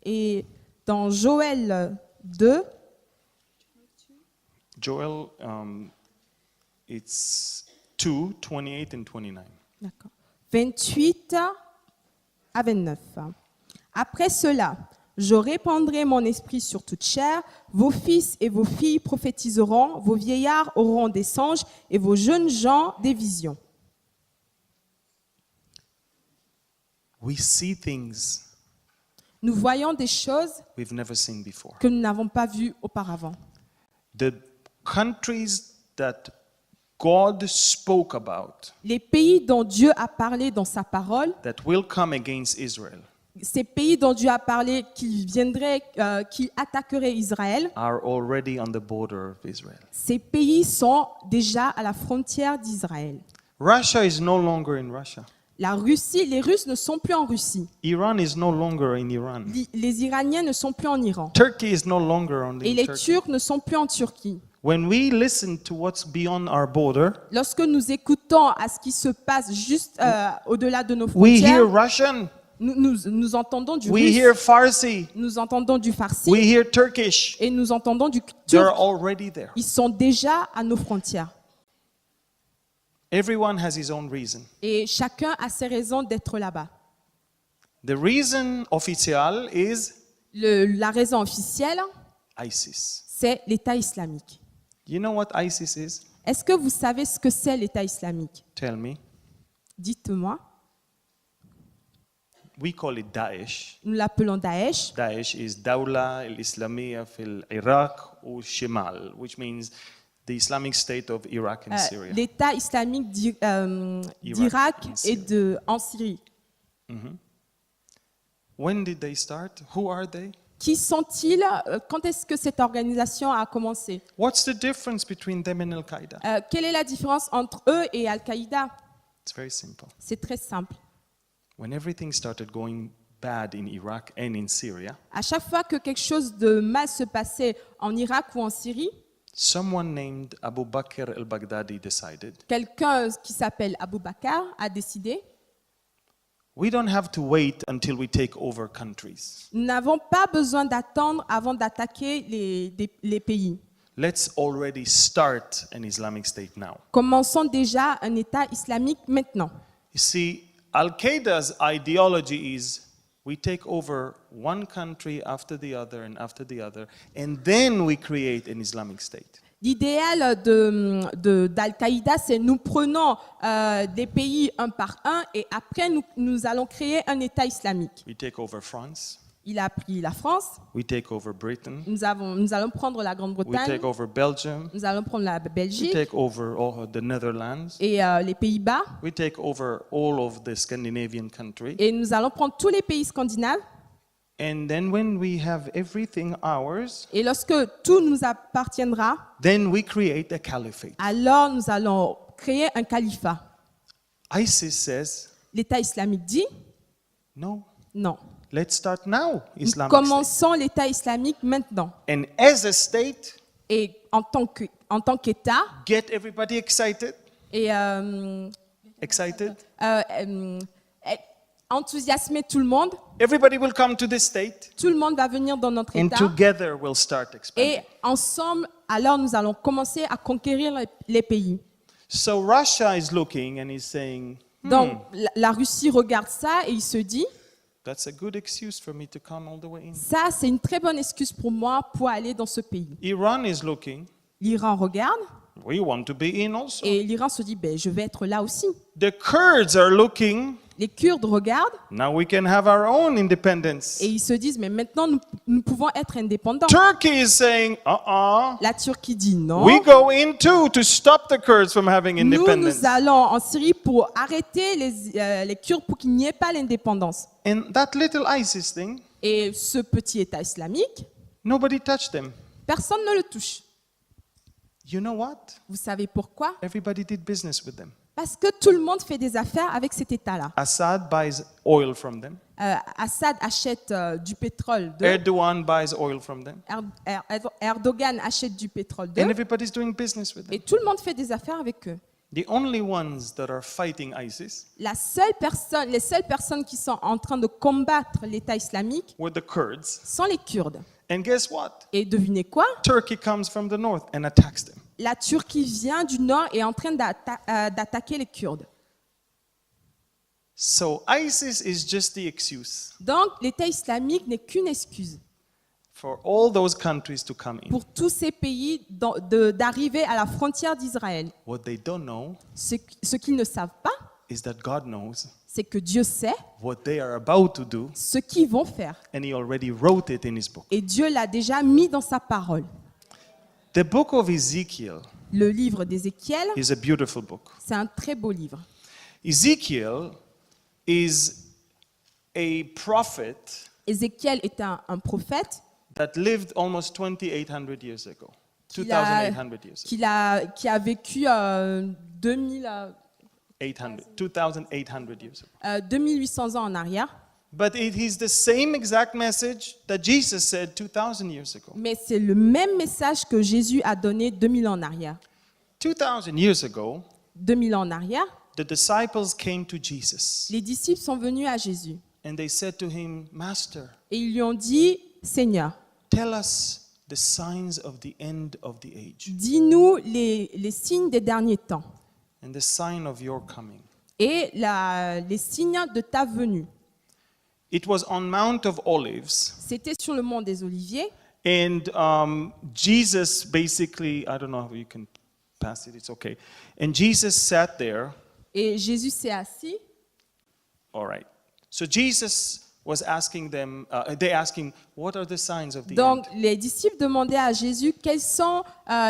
Et dans Joël 2, Joel it's 2 28 and 29. d'accord, 28 à 29. Après cela, je répandrai mon esprit sur toute chair, vos fils et vos filles prophétiseront, vos vieillards auront des songes et vos jeunes gens des visions. We see things Nous voyons des choses we've never seen before. que nous n'avons pas vues auparavant. The countries that God spoke about Les pays dont Dieu a parlé dans sa parole, that will come against Israel ces pays dont Dieu a parlé qu'ils attaqueraient Israël, are already on the border of Israel. ces pays sont déjà à la frontière d'Israël. Russia is no longer in Russia. Les Russes ne sont plus en Russie. Iran is no longer in Iran. Les Iraniens ne sont plus en Iran. Turkey is no longer on Et in les Turkey. Turcs ne sont plus en Turquie. When we listen to what's beyond our border, Lorsque nous écoutons à ce qui se passe juste au-delà de nos we hear frontières, Russian, nous entendons du we hear russe, Farsi, nous entendons du farsi we hear Turkish. et nous entendons du They're turc. already there. Ils sont déjà à nos frontières. Everyone has his own reason. Et chacun a ses raisons d'être là-bas. The reason official is La raison officielle, ISIS. c'est l'État islamique. You know what ISIS is? Est-ce que vous savez ce que c'est l'État islamique? Tell me. Dites-moi. We call it Daesh. Nous l'appelons Daesh. Daesh is Dawla al-Islamiyya fil Iraq ou Shimal, which means the Islamic State of Iraq and Syria. L'État islamique d'Irak and et Syrie. en Syrie. When did they start? Who are they? Qui sont-ils? Quand est-ce que cette organisation a commencé? What's the difference between them and Al-Qaeda? Quelle est la différence entre eux et Al-Qaïda? It's very simple. C'est très simple. When everything started going bad in Iraq and in Syria, À chaque fois que quelque chose de mal se passait en Irak ou en Syrie, someone named Abu Bakr al-Baghdadi decided, quelqu'un qui s'appelle Abu Bakr a décidé, we don't have to wait until we take over countries. nous n'avons pas besoin d'attendre avant d'attaquer les pays. Let's already start an Islamic State now. Commençons déjà un État islamique maintenant. You see, Al-Qaeda's ideology is we take over one country after the other, and then we create an Islamic State. L'idéal d'Al-Qaïda, c'est nous prenons des pays un par un et après nous allons créer un État islamique. We take over France, Il a pris la France, we take over Britain, nous allons prendre la we Grande-Bretagne, take over Belgium, nous allons prendre la we Belgique take over the Netherlands, et les Pays-Bas we take over all of the Scandinavian countries. et nous allons prendre tous les pays scandinaves. And then when we have everything ours, Et lorsque tout nous appartiendra, then we create a caliphate. alors nous allons créer un califat. ISIS says, L'État islamique dit no, non. let's start now, Nous Islamic State. commençons l'État islamique maintenant. And as a state, Et en tant qu'État, get everybody excited. et Excited? enthousiasmer tout le monde. Everybody will come to this state, Tout le monde va venir dans notre and État. together we'll start expanding. Et ensemble, alors nous allons commencer à conquérir les pays. So Russia is looking and is saying, Donc la Russie regarde ça et il se dit, that's a good excuse for me to come all the way in. ça c'est une très bonne excuse pour moi pour aller dans ce pays. Iran is looking, L'Iran regarde we want to be in also. et l'Iran se dit, ben, je vais être là aussi. The Kurds are looking, Les Kurdes regardent now we can have our own independence. et ils se disent, mais maintenant nous pouvons être indépendants. Turkey is saying, La Turquie dit non. we go in too to stop the Kurds from having independence. Nous allons en Syrie pour arrêter les Kurdes pour qu'il n'y ait pas l'indépendance. And that little ISIS thing, Et ce petit État islamique, nobody touched them. personne ne le touche. You know what? Vous savez pourquoi? Everybody did business with them. Parce que tout le monde fait des affaires avec cet État-là. Assad buys oil from them. Assad achète du pétrole d'eux. Erdogan buys oil from them. Erdogan achète du pétrole And d'eux. everybody's doing business with Et them. tout le monde fait des affaires avec eux. The only ones that are fighting ISIS Les seules personnes qui sont en train de combattre l'État islamique were the Kurds. sont les Kurdes. And guess what? Et devinez quoi? Turkey comes from the north and attacks them. La Turquie vient du nord et est en train d'attaquer les Kurdes. So ISIS is just the excuse Donc l'État islamique n'est qu'une excuse for all those countries to come in. pour tous ces pays d'arriver à la frontière d'Israël. What they don't know Ce qu'ils ne savent pas, is that God knows c'est que Dieu sait what they are about to do, ce qu'ils vont faire. and He already wrote it in His book. Et Dieu l'a déjà mis dans sa parole. The book of Ezekiel Le livre d'Ézéchiel, is a beautiful book. c'est un très beau livre. Ezekiel is a prophet Ézéchiel est un prophète that lived almost 2,800 years ago. qui a, 2,800 years ago. qui a vécu 2,800 years ago. 2800 ans en arrière. But it is the same exact message that Jesus said 2,000 years ago. Mais c'est le même message que Jésus a donné 2000 ans en arrière. 2,000 years ago, 2000 ans en arrière, the disciples came to Jesus les disciples sont venus à Jésus and they said to him, Master, et ils lui ont dit, Seigneur, tell us the signs of the end of the age dis-nous les signes des derniers temps and the sign of your coming. et les signes de ta venue. It was on Mount of Olives, C'était sur le mont des Oliviers. and Jesus basically, I don't know if you can pass it, it's okay. And Jesus sat there. Et Jésus s'est assis. All right. So Jesus was asking them, they asked him, what are the signs of the Donc end? les disciples demandaient à Jésus quels sont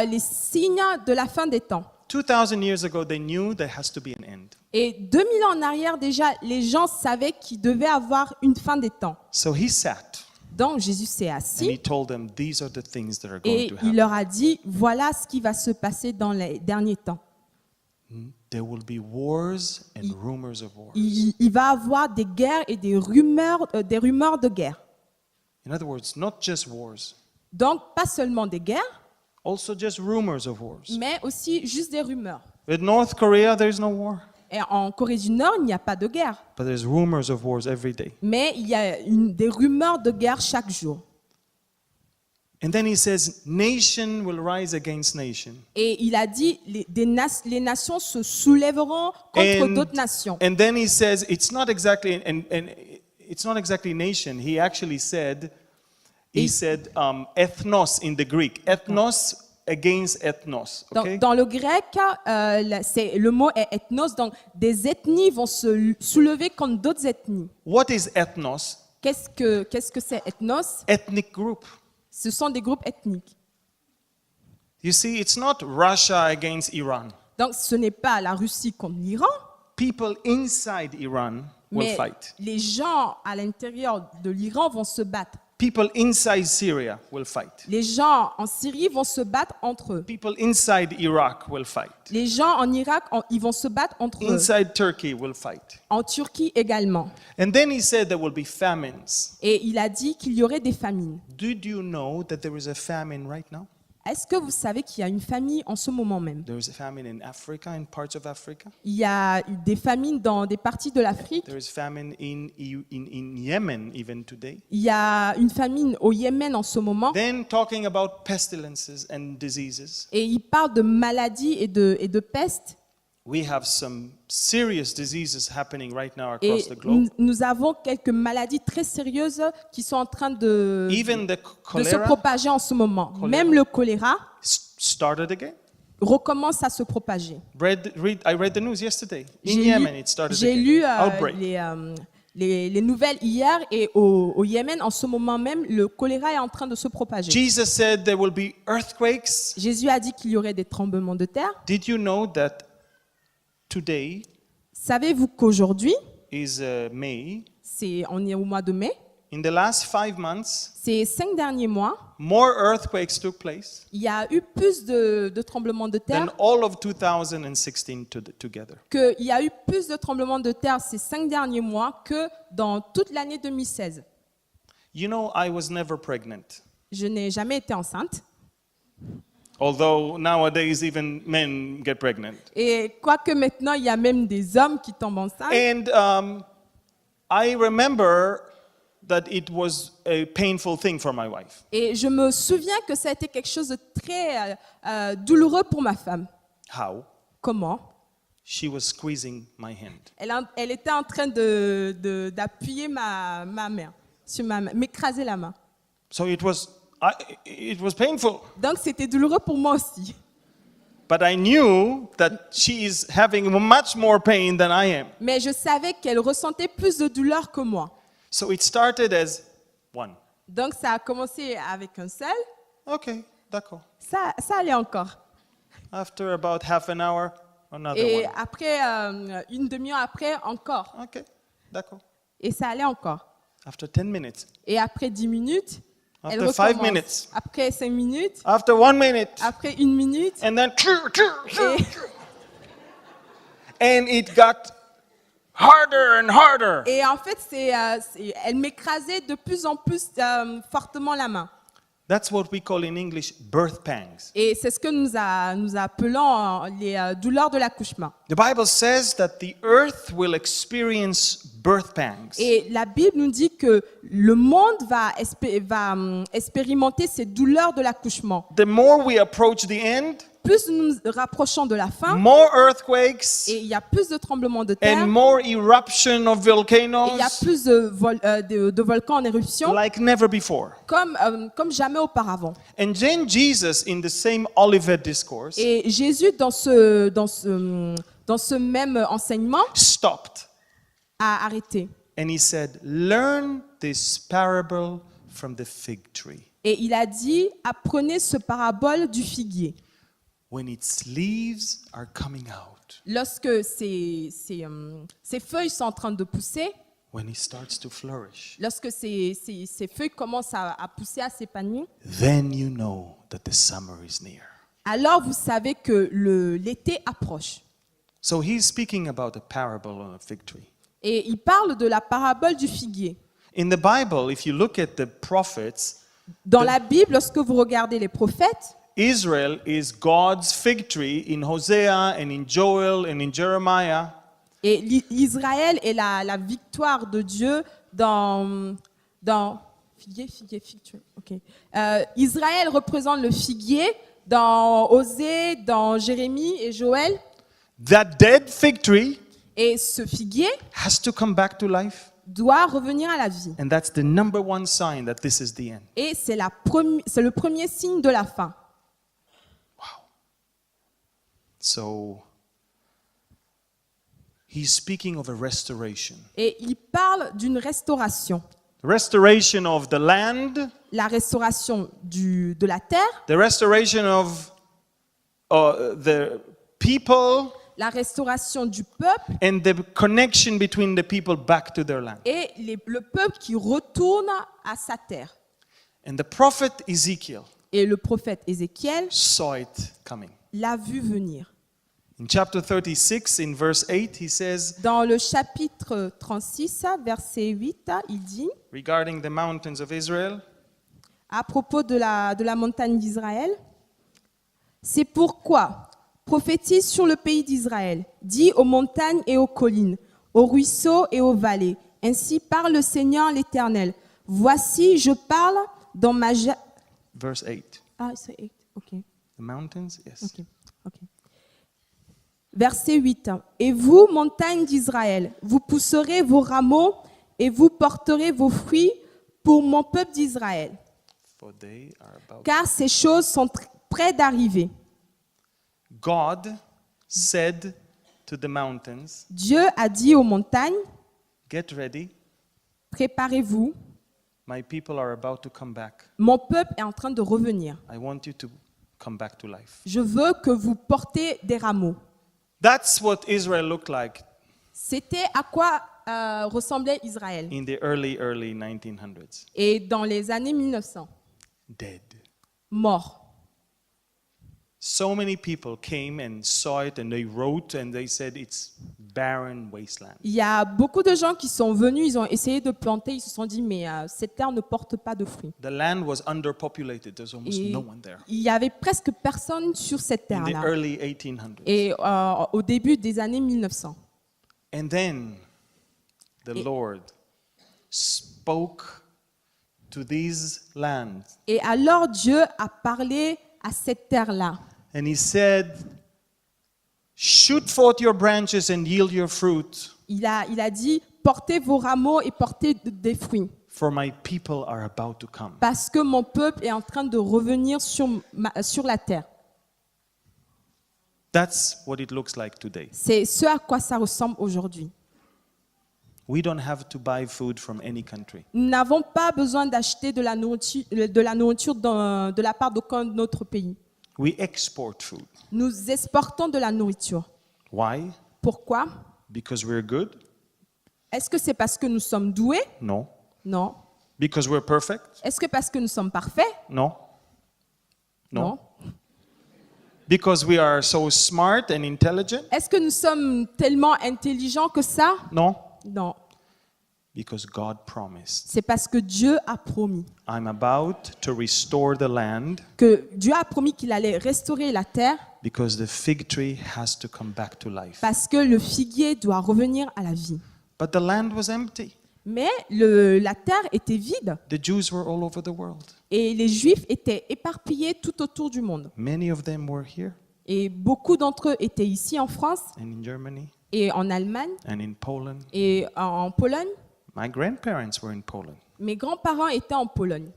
les signes de la fin des temps. 2,000 years ago, they knew there has to be an end. Et 2000 ans en arrière déjà, les gens savaient qu'il devait avoir une fin des temps. So he sat Donc Jésus s'est and he assis told them, these are the things that are going et to il happen. leur a dit, voilà ce qui va se passer dans les derniers temps. There will be wars and rumors of wars. Il va avoir des guerres et des rumeurs de guerre. In other words, not just wars, Donc pas seulement des guerres, also just rumors of wars. mais aussi juste des rumeurs. With North Korea, there is no war, Et en Corée du Nord, il n'y a pas de guerre, but there's rumors of wars every day. mais il y a des rumeurs de guerre chaque jour. And then he says, nation will rise against nation. Et il a dit, les nations se soulèveront contre And- d'autres nations. And then he says, it's not exactly, and it's not exactly nation. He actually said, ethnos in the Greek. Ethnos against ethnos. Okay? Dans le grec, le mot est ethnos, donc des ethnies vont se soulever contre d'autres ethnies. What is ethnos? Qu'est-ce que c'est ethnos? Ethnic group. Ce sont des groupes ethniques. You see, it's not Russia against Iran. Donc ce n'est pas la Russie contre l'Iran, People inside Iran will mais fight. les gens à l'intérieur de l'Iran vont se battre. People inside Syria will fight. Les gens en Syrie vont se battre entre eux. People inside Iraq will fight. Les gens en Irak, ils vont se battre entre eux. Inside Turkey will fight. En Turquie également. And then he said there will be famines. Et il a dit qu'il y aurait des famines. Did you know that there is a famine right now? Est-ce que vous savez qu'il y a une famine en ce moment même? There is a famine in Africa, in parts of Africa. Il y a eu des famines dans des parties de l'Afrique. There is famine in Yemen even today. Il y a une famine au Yémen en ce moment. Then talking about pestilences and diseases. Et il parle de maladies et de pestes. We have some serious diseases happening right now Et across the globe. nous avons quelques maladies très sérieuses qui sont en train de Even the se cholera propager en ce moment. Choléra. Même le choléra started again. recommence à se propager. I read the news yesterday. In Yemen, it started J'ai again. lu Outbreak. les nouvelles hier et au Yémen, en ce moment même, le choléra est en train de se propager. Jesus said there will be earthquakes. Jésus a dit qu'il y aurait des tremblements de terre. Did you know that today Savez-vous qu'aujourd'hui, is May? on est au mois de mai, In the last 5 months, ces 5 derniers mois, more earthquakes took place il y a eu plus de tremblements de than terre, all of 2016 together. qu'il y a eu plus de tremblements de terre ces 5 derniers mois que dans toute l'année 2016. You know, I was never pregnant. Je n'ai jamais été enceinte. Although nowadays even men get pregnant. Et quoique maintenant, il y a même des hommes qui tombent enceintes. And I remember that it was a painful thing for my wife. Et je me souviens que ça a été quelque chose de très douloureux pour ma femme. How? Comment? She was squeezing my hand. Elle était en train d'appuyer ma main, sur ma main, m'écraser la main. So it was painful. Donc c'était douloureux pour moi aussi. But I knew that she is having much more pain than I am. Mais je savais qu'elle ressentait plus de douleur que moi. So it started as one. Donc ça a commencé avec un seul. Okay, d'accord. Ça allait encore. After about half an hour, another Et one. après, une demi-heure après, encore. Okay, d'accord. Et ça allait encore. After 10 minutes. Et après 10 minutes, elle After 5 recommence. minutes. Après 5 minutes, After 1 minute. après 1 minute, And then, et, and it got harder and harder. et en fait, elle m'écrasait de plus en plus fortement la main. That's what we call in English birth pangs. Et c'est ce que nous appelons les douleurs de l'accouchement. The Bible says that the earth will experience birth pangs. Et la Bible nous dit que le monde va expérimenter ces douleurs de l'accouchement. The more we approach the end, Plus nous nous rapprochons de la fin, more earthquakes et il y a plus de tremblements de terre, and more eruption of et il y a volcanoes plus de volcans en éruption, like never before. comme jamais auparavant. And then Jesus, in the same Olivet discourse, Et Jésus, dans ce même enseignement, stopped a arrêté. and he said, "Learn this parable from the fig tree." Et il a dit, apprenez ce parabole du figuier. when its leaves are coming out, lorsque ces feuilles sont en train de pousser, when it starts to flourish, lorsque ces feuilles commencent à pousser, à s'épanouir, then you know that the summer is near. alors vous savez que l'été approche. So he's speaking about a parable on a fig tree. Et il parle de la parabole du figuier. In the Bible, if you look at the prophets, Dans la Bible, lorsque vous regardez les prophètes, Israel is God's fig tree in Hosea and in Joel and in Jeremiah. et Israël est la victoire de Dieu dans figuier, fig tree. Ok. Israël représente le figuier dans Osée, dans Jérémie et Joël. That dead fig tree Et ce figuier has to come back to life. doit revenir à la vie. And that's the number one sign that this is the end. Et c'est le premier signe de la fin. So he's speaking of a restoration. Et il parle d'une restauration. Restoration of the land, La restauration de la terre, the restoration of the people, la restauration du peuple and the connection between the people back to their land. et le peuple qui retourne à sa terre. And the prophet Ezekiel Et le prophète Ézéchiel saw it coming. l'a vu venir. In chapter 36, in verse 8, he says, Dans le chapitre 36, verset 8, il dit, regarding the mountains of Israel, à propos de la montagne d'Israël, « C'est pourquoi prophétise sur le pays d'Israël, dis aux montagnes et aux collines, aux ruisseaux et aux vallées. Ainsi parle le Seigneur l'Éternel. Voici, je parle dans ma... verse 8. Ah, c'est 8, ok. The mountains, yes. Ok, ok. Verset 8. Et vous, montagnes d'Israël, vous pousserez vos rameaux et vous porterez vos fruits pour mon peuple d'Israël. For they are about. Car ces choses sont près d'arriver. God said to the mountains, Dieu a dit aux montagnes, get ready, préparez-vous, my people are about to come back. mon peuple est en train de revenir. I want you to come back to life. Je veux que vous portez des rameaux. That's what Israel looked like C'était à quoi ressemblait Israël. in the early 1900s. Et dans les années 1900, Dead. mort. So many people came and saw it and they wrote and they said it's barren wasteland. Il y a beaucoup de gens qui sont venus, ils ont essayé de planter, ils se sont dit, mais cette terre ne porte pas de fruits. The land was underpopulated. There's almost Et no one there. il y avait presque personne sur cette In the terre-là. early 1800s. Et au début des années 1900. And then the Lord spoke to these lands Et alors Dieu a parlé à cette terre-là. and he said, shoot forth your branches and yield your fruit, Il a dit, portez vos rameaux et portez des fruits. for my people are about to come. Parce que mon peuple est en train de revenir sur la terre. That's what it looks like today. C'est ce à quoi ça ressemble aujourd'hui. We don't have to buy food from any country. Nous n'avons pas besoin d'acheter de la nourriture de la part d'aucun autre pays. We export food. Nous exportons de la nourriture. Why? Pourquoi? Because we're good? Est-ce que c'est parce que nous sommes doués? No. Non. Because we're perfect? Est-ce que parce que nous sommes parfaits? No. No. Non. Because we are so smart and intelligent? Est-ce que nous sommes tellement intelligents que ça? No. Non. Because God promised. C'est parce que Dieu a promis. I'm about to restore the land Que Dieu a promis qu'il allait restaurer la terre because the fig tree has to come back to life. parce que le figuier doit revenir à la vie. But the land was empty. Mais la terre était vide The Jews were all over the world. et les Juifs étaient éparpillés tout autour du monde. Many of them were here Et beaucoup d'entre eux étaient ici en France and in Germany et en Allemagne and in Poland. et en Pologne. My grandparents were in Poland. Mes grands-parents étaient en Pologne.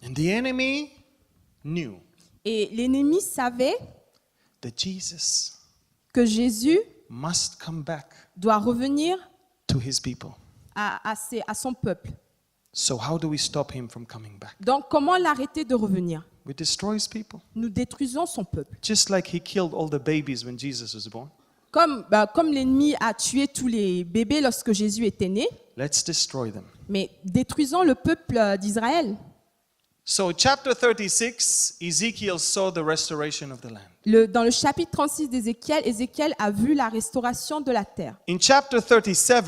And the enemy knew Et l'ennemi savait that Jesus que Jésus must come back doit revenir to his people. à son peuple. So how do we stop him from coming back? Donc comment l'arrêter de revenir? We destroy his people. Nous détruisons son peuple. Just like he killed all the babies when Jesus was born. Comme l'ennemi a tué tous les bébés lorsque Jésus était né, Let's destroy them. mais détruisons le peuple d'Israël. So, chapter 36, Ezekiel saw the restoration of the land. Dans le chapitre 36 d'Ézéchiel, Ézéchiel a vu la restauration de la terre. In chapter 37,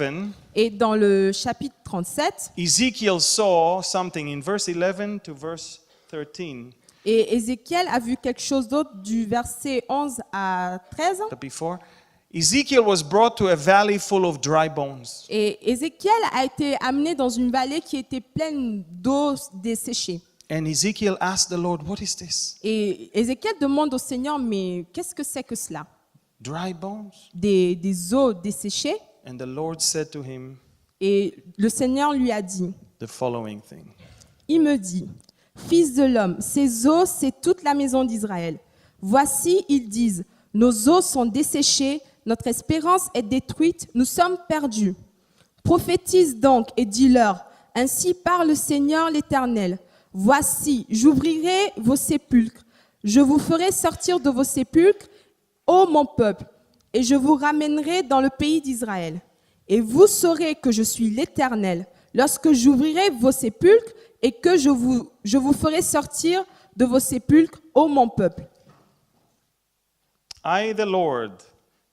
Et dans le chapitre 37, Ezekiel saw something in verse 11 to verse 13. et Ézéchiel a vu quelque chose d'autre du verset 11 à 13. But before, Ezekiel was brought to a valley full of dry bones. Et Ézéchiel a été amené dans une vallée qui était pleine d'eau desséchée. And Ezekiel asked the Lord, what is this? Et Ézéchiel demande au Seigneur, mais qu'est-ce que c'est que cela? Dry bones? Des eaux desséchées. And the Lord said to him Et le Seigneur lui a dit, the following thing. il me dit, fils de l'homme, ces eaux, c'est toute la maison d'Israël. Voici, ils disent, nos eaux sont desséchées, notre espérance est détruite, nous sommes perdus. Prophétise donc et dis-leur, ainsi parle le Seigneur l'Éternel. Voici, j'ouvrirai vos sépulcres, je vous ferai sortir de vos sépulcres, ô mon peuple, et je vous ramènerai dans le pays d'Israël. Et vous saurez que je suis l'Éternel, lorsque j'ouvrirai vos sépulcres et que je vous ferai sortir de vos sépulcres, ô mon peuple. I, the Lord,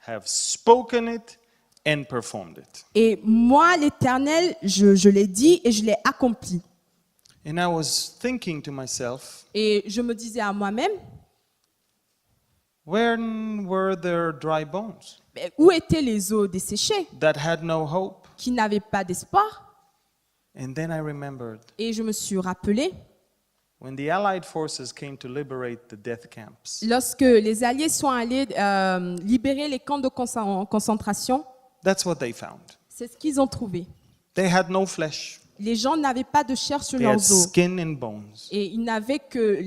have spoken it and performed it. Et moi, l'Éternel, je l'ai dit et je l'ai accompli. And I was thinking to myself, Et je me disais à moi-même, when were there dry bones mais où étaient les eaux desséchées, that had no hope? qui n'avaient pas d'espoir? And then I remembered Et je me suis rappelé, when the Allied forces came to liberate the death camps, lorsque les Alliés sont allés libérer les camps de concentration, that's what they found. c'est ce qu'ils ont trouvé. They had no flesh. Les gens n'avaient pas de chair sur They had leurs os. skin and bones. Et ils n'avaient que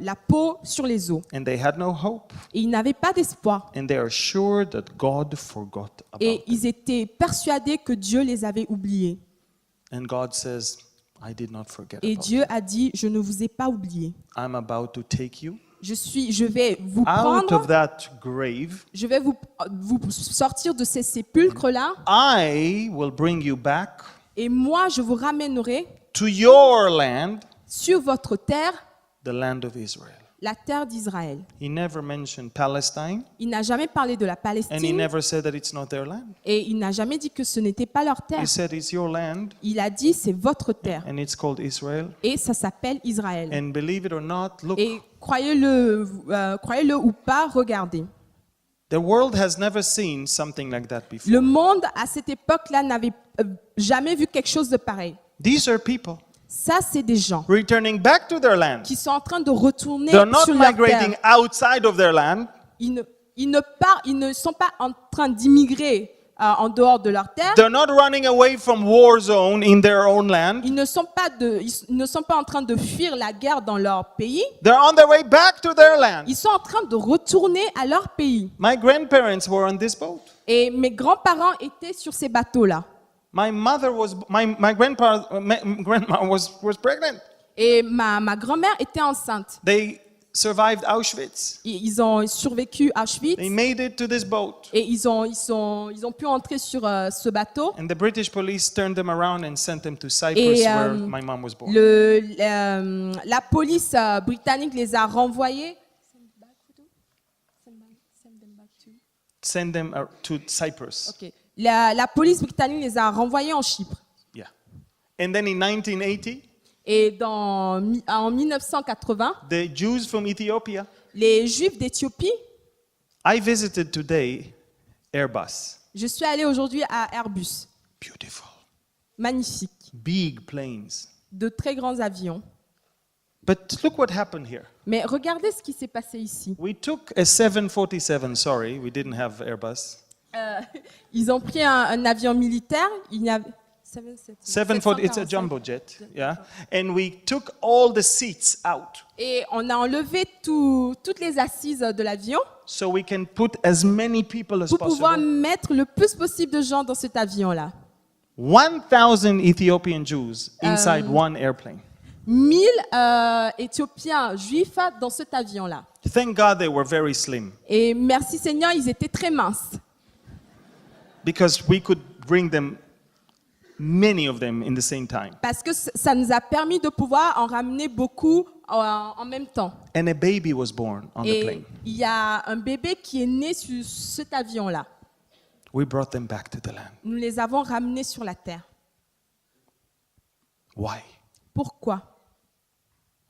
la peau sur les os. And they had no hope. Et ils n'avaient pas d'espoir. And they are sure that God forgot about Et them. ils étaient persuadés que Dieu les avait oubliés. And God says, I did not forget Et about you. Dieu a dit, je ne vous ai pas oubliés. I'm about to take you Je vais vous out of prendre, that grave. je vais vous sortir de ces sépulcres-là. I will bring you back Et moi, je vous ramènerai to your land, sur votre terre, the land of Israel. la terre d'Israël. He never mentioned Palestine, Il n'a jamais parlé de la and he Palestine never said that it's not their land. et il n'a jamais dit que ce n'était pas leur terre. He said it's your land, Il a dit, c'est votre terre. and it's called Israel. Et ça s'appelle Israël. And believe it or not, look, Et croyez-le ou pas, regardez. the world has never seen something like that before. Le monde, à cette époque-là, n'avait jamais vu quelque chose de pareil. These are people Ça, c'est des gens returning back to their land. qui sont en train de retourner They're not sur leur migrating terre. outside of their land. Ils ne sont pas en train d'immigrer en dehors de leur terre. They're not running away from war zone in their own land. Ils ne sont pas en train de fuir la guerre dans leur pays. They're on their way back to their land. Ils sont en train de retourner à leur pays. My grandparents were on this boat. Et mes grands-parents étaient sur ces bateaux-là. My grandma was pregnant. Et ma grand-mère était enceinte. They survived Auschwitz. Ils ont survécu à Auschwitz. They made it to this boat. Et ils ont pu entrer sur ce bateau. And the British police turned them around and sent them to Cyprus, Et where my mom was born. la police britannique les a renvoyés. Send them to Cyprus. Ok. La police britannique les a renvoyés en Chypre. Yeah. And then in 1980, Et en 1980, the Jews from Ethiopia, les Juifs d'Éthiopie, I visited today Airbus. je suis allée aujourd'hui à Airbus. Beautiful. Magnifique. Big planes. De très grands avions. But look what happened here. Mais regardez ce qui s'est passé ici. We took a 747, sorry, we didn't have Airbus. Ils ont pris un avion militaire. Il y avait 740, it's a jumbo jet, yeah. And we took all the seats out Et on a enlevé toutes les assises de l'avion so we can put as many people as pour pouvoir possible. mettre le plus possible de gens dans cet avion-là. 1,000 Ethiopian Jews inside one airplane. 1000 Éthiopiens juifs dans cet avion-là. Thank God they were very slim Et merci Seigneur, ils étaient très minces. because we could bring them, many of them, in the same time. Parce que ça nous a permis de pouvoir en ramener beaucoup en même temps. And a baby was born on the Et plane. il y a un bébé qui est né sur cet avion-là. We brought them back to the land. Nous les avons ramenés sur la terre. Why? Pourquoi?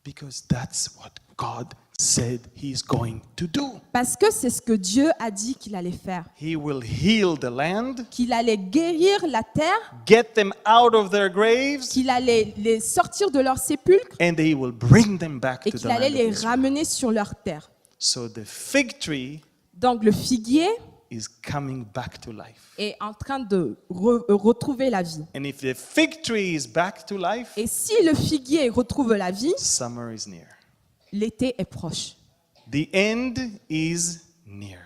Because that's what God said He's going to do. Parce que c'est ce que Dieu a dit qu'il allait faire. He will heal the land, Qu'il allait guérir la terre, get them out of their graves, qu'il allait les sortir de leur sépulcre and He will bring them back et to the qu'il allait land of les Israel. ramener sur leur terre. So the fig tree Donc le figuier is coming back to life. est en train de retrouver la vie. And if the fig tree is back to life, Et si le figuier retrouve la vie, summer is near. l'été est proche. The end is near.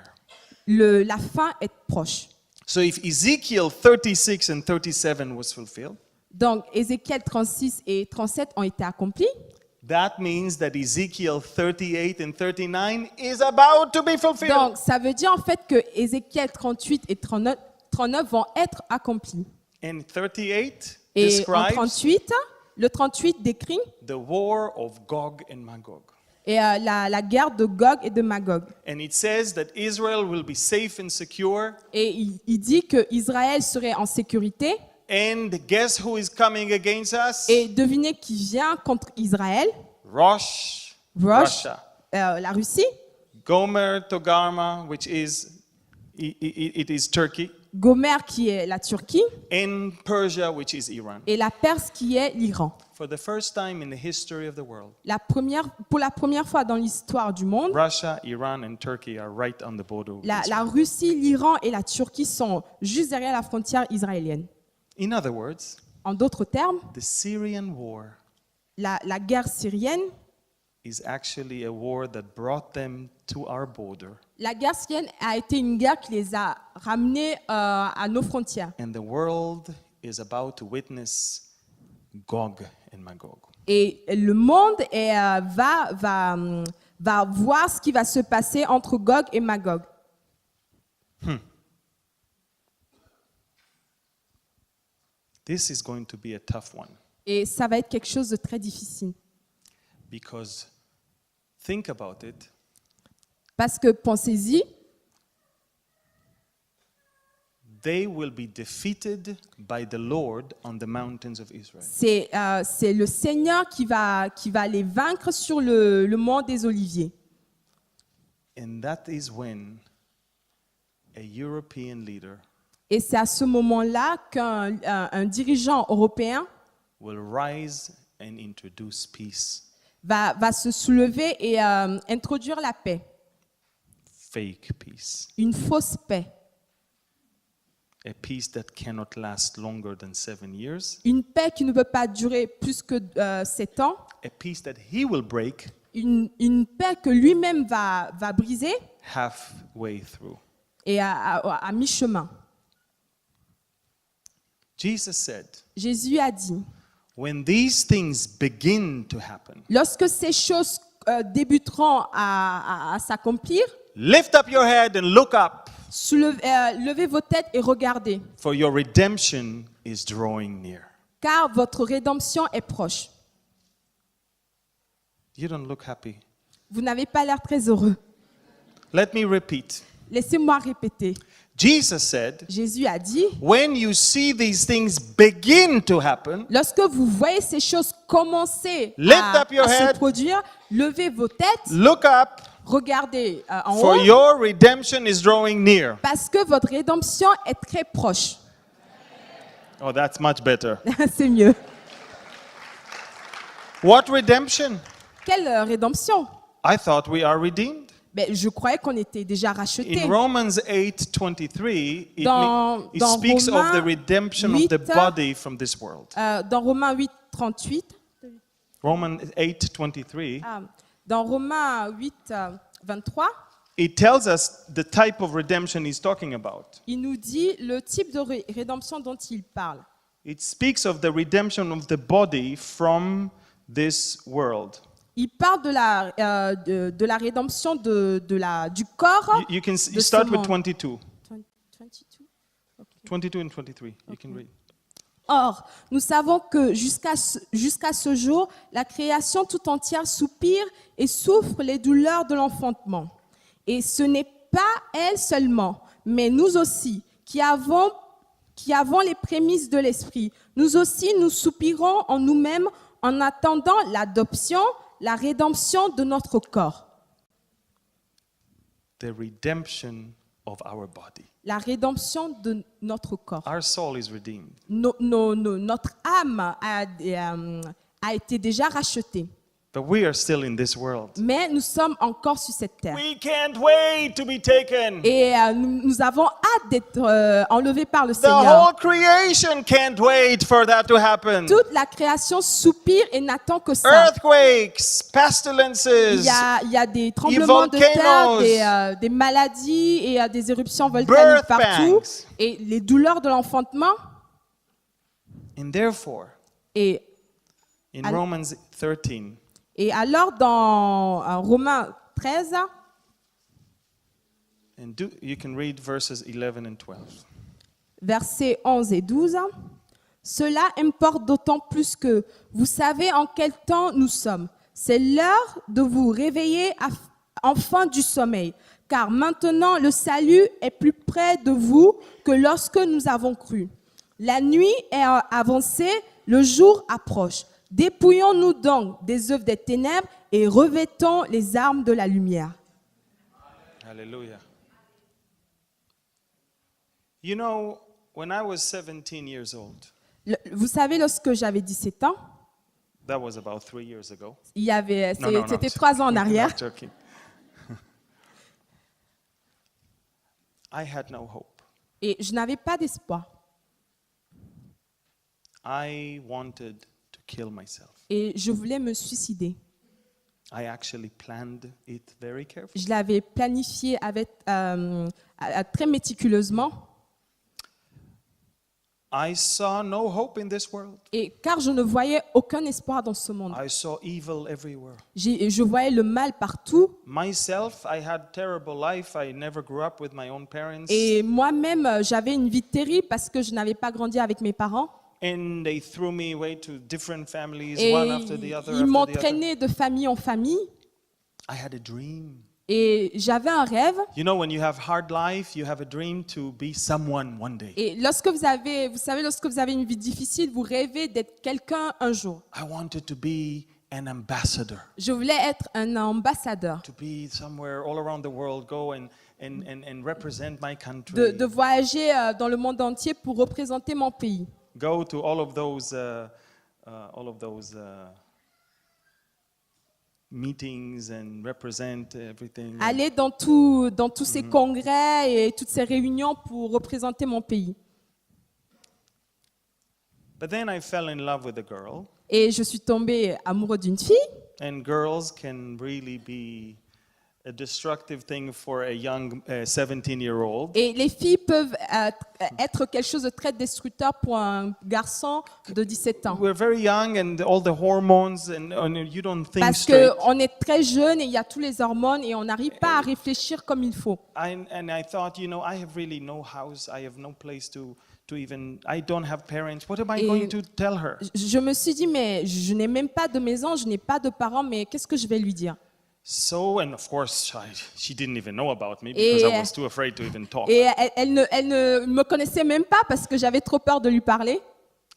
La fin est proche. So if Ezekiel 36 and 37 was fulfilled, Donc Ézéchiel 36 et 37 ont été accomplis. that means that Ezekiel 38 and 39 is about to be fulfilled. Donc ça veut dire en fait que Ézéchiel 38 et 39 vont être accomplis. And 38 Et en describes 38, le 38 décrit the war of Gog and Magog. la guerre de Gog et de Magog. And it says that Israel will be safe and secure. Et il dit que Israël serait en sécurité. And guess who is coming against us? Et devinez qui vient contre Israël? Russia. La Russie. Gomer Togarma, which is it is Turkey, Gomer qui est la Turquie. and Persia, which is Iran. Et la Perse qui est l'Iran. For the first time in the history of the world, Pour la première fois dans l'histoire du monde, Russia, Iran, and Turkey are right on the border of la Israel. Russie, l'Iran et la Turquie sont juste derrière la frontière israélienne. In other words, En d'autres termes, the Syrian war la guerre syrienne, is actually a war that brought them to our border, la guerre syrienne a été une guerre qui les a ramenés à nos frontières. and the world is about to witness Gog and Magog. Et le monde va voir ce qui va se passer entre Gog et Magog. This is going to be a tough one Et ça va être quelque chose de très difficile. because think about it. Parce que pensez-y, They will be defeated by the Lord on the mountains of Israel. c'est le Seigneur qui va les vaincre sur le mont des Oliviers. And that is when a European leader Et c'est à ce moment-là qu'un dirigeant européen will rise and introduce peace. va se soulever et introduire la paix, Fake peace. une fausse paix, A peace that cannot last longer than 7 years. une paix qui ne peut pas durer plus que 7 ans, A peace that he will break une paix que lui-même va briser halfway through. et à mi-chemin. Jesus said, Jésus a dit, when these things begin to happen, lorsque ces choses débuteront à s'accomplir, lift up your head and look up, levez vos têtes et regardez, for your redemption is drawing near. car votre rédemption est proche. You don't look happy. Vous n'avez pas l'air très heureux. Let me repeat. Laissez-moi répéter. Jesus said, Jésus a dit, when you see these things begin to happen, lorsque vous voyez ces choses commencer Lift à up your se head. produire, levez vos têtes, look up, regardez en for haut, your redemption is drawing near. parce que votre rédemption est très proche. Oh, that's much better. C'est mieux. What redemption? Quelle rédemption? I thought we are redeemed. Ben, je croyais qu'on était déjà rachetés. In Romans 8:23, it Dans speaks of the Romains redemption of the 8, body from this world. Dans Romains 8, 38, Romans 8:23, dans Romains 8, 23, it tells us the type of redemption he's talking about. il nous dit le type de rédemption dont il parle. It speaks of the redemption of the body from this world. Il parle de la rédemption du corps. You can de ce start with monde. 22. 22? Ok. 22 and 23. You can read. Or, nous savons que jusqu'à ce jour, la création tout entière soupire et souffre les douleurs de l'enfantement. Et ce n'est pas elle seulement, mais nous aussi, qui avons les prémices de l'Esprit. Nous aussi, nous soupirons en nous-mêmes en attendant l'adoption, la rédemption de notre corps. The redemption of our body. La rédemption de notre corps. Our soul is redeemed. Notre âme a été déjà rachetée. But we are still in this world. Mais nous sommes encore sur cette terre. We can't wait to be taken. Et nous avons hâte d'être enlevés par le The Seigneur. whole creation can't wait for that to happen. Toute la création soupire et n'attend que ça. Earthquakes, pestilences, Il y a des tremblements de terre, des maladies et des éruptions volcaniques Birth partout. pangs. Et les douleurs de l'enfantement. and therefore, Et, in Al- Romans 13, alors, dans Romains 13, you can read verses 11 and 12. versets 11 et 12. Cela importe d'autant plus que vous savez en quel temps nous sommes. C'est l'heure de vous réveiller enfin du sommeil, car maintenant le salut est plus près de vous que lorsque nous avons cru. La nuit est avancée, le jour approche. Dépouillons-nous donc des œuvres des ténèbres et revêtons les armes de la lumière. Hallelujah. You know, when I was 17 years old, Vous savez, lorsque j'avais 17 ans, that was about 3 years ago. c'était 3 ans en arrière, I'm joking. I had no hope. et je n'avais pas d'espoir. I wanted to kill myself. Et je voulais me suicider. I actually planned it very carefully. Je l'avais planifié très méticuleusement. I saw no hope in this world. Et car je ne voyais aucun espoir dans ce monde. I saw evil everywhere. Je voyais le mal partout. Myself, I had terrible life. I never grew up with my own parents. Et moi-même, j'avais une vie terrible parce que je n'avais pas grandi avec mes parents. And they threw me away to different families, Et one after the other. ils m'ont After the other. traîné de famille en famille. I had a dream. Et j'avais un rêve. You know, when you have hard life, you have a dream to be someone one day. Et lorsque vous savez, lorsque vous avez une vie difficile, vous rêvez d'être quelqu'un un jour. I wanted to be an ambassador, Je voulais être un ambassadeur, to be somewhere all around the world, go and represent my country. de voyager dans le monde entier pour représenter mon pays. Go to all of those meetings and represent everything. Aller dans tous ces congrès et toutes ces réunions pour représenter mon pays. But then I fell in love with a girl, Et je suis tombée amoureux d'une fille. and girls can really be a destructive thing for a young 17-year-old. Et les filles peuvent être quelque chose de très destructeur pour un garçon de 17 ans. We're very young, and all the hormones, and you don't think Parce straight. qu'on est très jeune et il y a tous les hormones et on n'arrive pas à réfléchir comme il faut. And I thought, you know, I have really no house. I have no place to even. I don't have parents. What am I Et- going to tell her? Je me suis dit, mais je n'ai même pas de maison, je n'ai pas de parents, mais qu'est-ce que je vais lui dire? So, and of course, she didn't even know about me because I was too afraid to even talk. Et elle ne me connaissait même pas parce que j'avais trop peur de lui parler.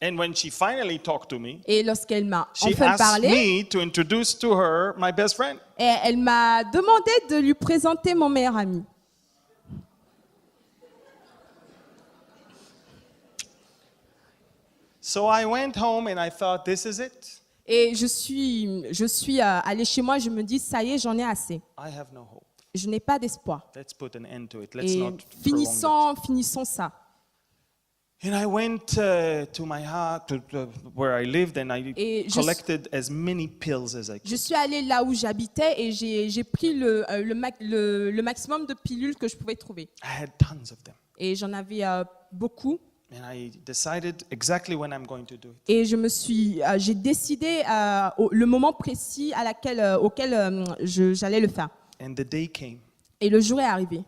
And when she finally talked to me, Et lorsqu'elle m'a she enfin asked parlé, me to introduce to her my best friend. et elle m'a demandé de lui présenter mon meilleur ami. So I went home and I thought, this is it. Et je suis allée chez moi, je me dis, ça y est, j'en ai assez. I have no hope. Je n'ai pas d'espoir. Let's put an end to it. Let's Et not prolong finissons ça. it. And I went to my house, to where I lived, and I Et collected as many pills as I Je could. suis allée là où j'habitais et j'ai pris le maximum de pilules que je pouvais trouver. I had tons of them. Et j'en avais beaucoup. And I decided exactly when I'm going to do it. Et j'ai décidé le moment précis auquel j'allais le faire. And the day came. Et le jour est arrivé.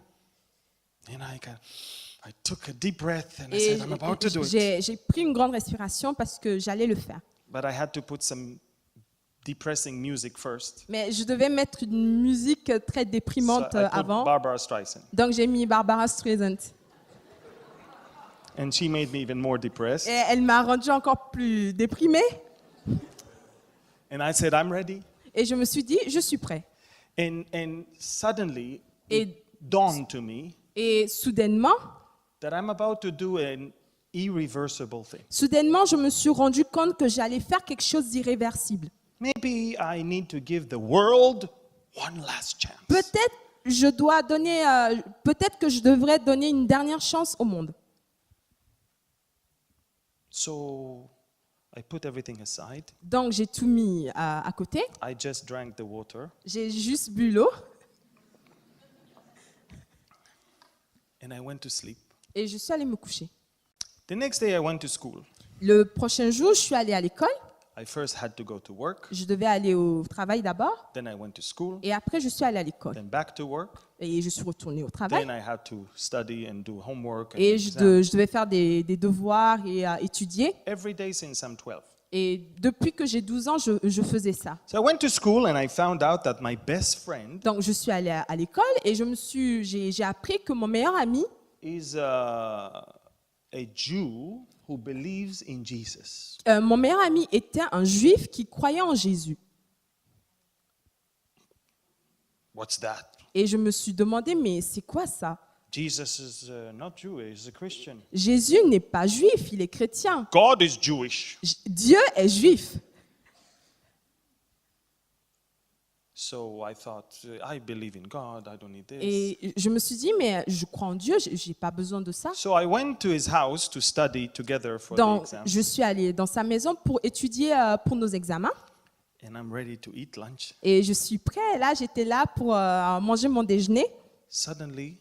And I took a deep breath and I Et said, I'm about to do it. j'ai pris une grande respiration parce que j'allais le faire. But I had to put some depressing music first. Mais je devais mettre une musique très So déprimante I put avant. Barbara Streisand. Donc j'ai mis Barbara Streisand. And she made me even more Et depressed. elle m'a rendue encore plus déprimée. And I said, I'm ready. Et je me suis dit, je suis prêt. And suddenly Et, it dawned to me et soudainement, that I'm about to do an irreversible thing. je me suis rendu compte que j'allais faire quelque chose d'irréversible. Maybe I need to give the world one last chance. Peut-être que je devrais donner une dernière chance au monde. So I put everything aside. Donc j'ai tout mis à côté. I just drank the water J'ai juste bu l'eau and I went to sleep. et je suis allée me coucher. The next day I went to school. Le prochain jour, je suis allée à l'école. I first had to go to work, Je devais aller au travail d'abord then I went to school, et après je suis allée à l'école. then back to work, Et je suis retournée au travail. then I had to study and do homework and Et exam. je devais faire des devoirs et étudier. Every day since I'm 12. Et depuis que j'ai 12 ans, je faisais ça. So I went to school and I found out that my best friend Donc je suis allée à l'école et j'ai appris que mon meilleur ami is a Jew who believes in Jesus. mon meilleur ami était un juif qui croyait en Jésus. What's that? Et je me suis demandé, mais c'est quoi ça? Jesus is not Jewish, he's a Christian. Jésus n'est pas juif, il est chrétien. God is Jewish. Dieu est juif. So I thought, I believe in God, I don't need this. Et je me suis dit, mais je crois en Dieu, j'ai pas besoin de ça. So I went to his house to study together for the Donc, exam. je suis allée dans sa maison pour étudier pour nos examens. And I'm ready to eat lunch. Et je suis prêt. Là, j'étais là pour manger mon déjeuner. Suddenly,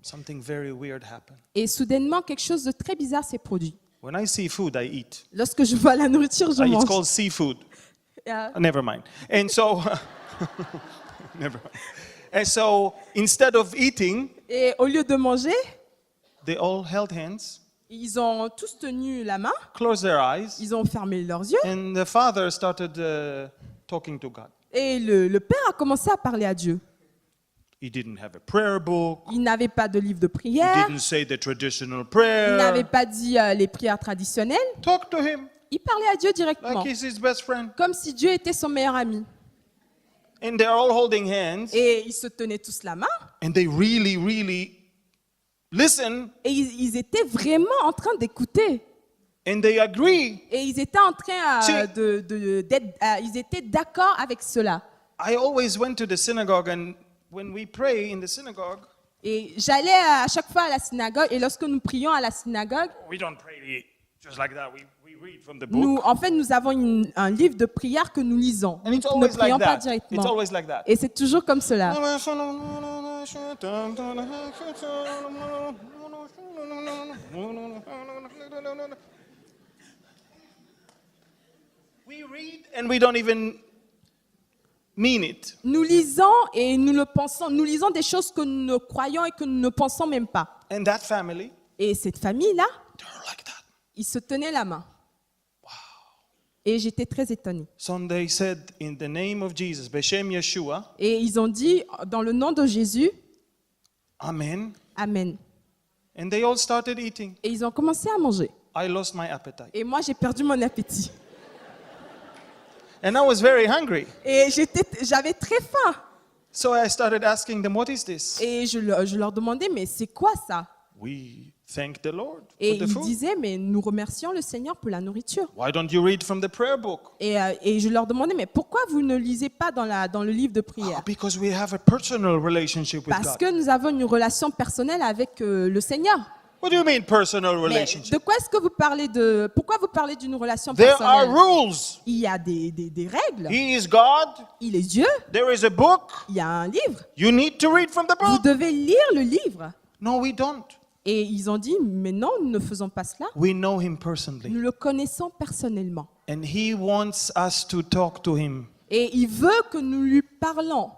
something very weird happened. Et soudainement, quelque chose de très bizarre s'est produit. When I see food, I eat. Lorsque je vois la nourriture, je It's mange. called seafood. Euh, Never mind. And so, never mind. And so, instead of eating, Et au lieu de manger, they all held hands, ils ont tous tenu la main, closed their eyes, ils ont fermé leurs yeux. and the father started talking to God. Et le père a commencé à parler à Dieu. He didn't have a prayer book. Il n'avait pas de livre de He prière. didn't say the traditional Il n'avait prayer. pas dit les prières traditionnelles. Talk to him Il parlait à Dieu directement, like he's his best friend. comme si Dieu était son meilleur ami. And they're all holding hands, Et ils se tenaient tous la main. and they really, really listen, Et ils étaient vraiment en train d'écouter. and they agree. Et ils étaient en train Si. ils étaient d'accord avec cela. I always went to the synagogue, and when we pray in the synagogue, Et j'allais à chaque fois à la synagogue. Et lorsque nous prions à la synagogue, we don't pray just like that. We read from the nous book. avons un livre de prière que nous lisons. And Nous it's ne always prions like pas that. It's directement. always like that. Et c'est toujours comme cela. We read and we don't even mean it. Nous lisons et nous le pensons. Nous lisons des choses que nous ne croyons et que nous ne pensons même pas. And that family, Et cette famille-là, they're like that. ils se tenaient la main. Et j'étais très étonnée. So they said, in the name of Jesus, Beshem Yeshua, Et ils ont dit, dans le nom de Jésus, Amen. Amen. And they all started eating. Et ils ont commencé à manger. I lost my appetite. Et moi, j'ai perdu mon appétit. And I was very hungry. Et j'avais très faim. So I started asking them, what is this? Et je leur demandais, mais c'est quoi ça? We thank the Lord Et for the ils food. disaient, mais nous remercions le Seigneur pour la nourriture. Why don't you read from the prayer book? Et je leur demandais, mais pourquoi vous ne lisez pas dans le livre de Oh, prière? because we have a personal relationship with Parce God. que nous avons une relation personnelle avec le Seigneur. What do you mean personal Mais relationship? de quoi est-ce que vous parlez pourquoi vous parlez d'une relation There are personnelle? rules. Il y a des règles. He is God. Il est Dieu. There is a book. Il y a un livre. You need to read from the Vous book. devez lire le livre. No, we don't. Et ils ont dit, mais non, nous ne faisons pas cela. We know him Nous personally. le connaissons personnellement. And he wants us to talk to him. Et il veut que nous lui parlons.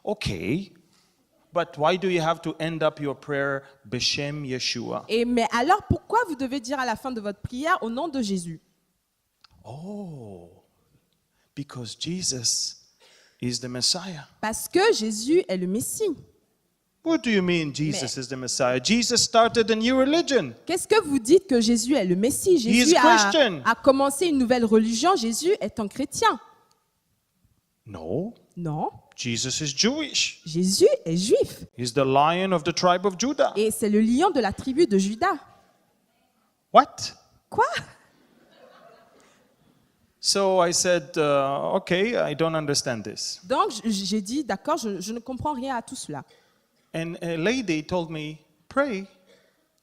Okay. But why do you have to end up your prayer Beshem Yeshua? Mais alors, pourquoi vous devez dire à la fin de votre prière au nom de Jésus? Oh. Because Jesus is the Messiah. Parce que Jésus est le Messie. What do you mean Jesus is the Messiah? Jesus started a new religion. Qu'est-ce que vous dites que Jésus est le Messie? Jésus Christian. a commencé une nouvelle religion. Jésus est un chrétien. No. Non, Jesus is Jewish. Jésus est juif. He's the lion of the tribe of Judah. Et c'est le lion de la tribu de Juda. What? Quoi? So I said, okay, I don't understand this. Donc j'ai dit, d'accord, je ne comprends rien à tout cela. And a lady told me, pray.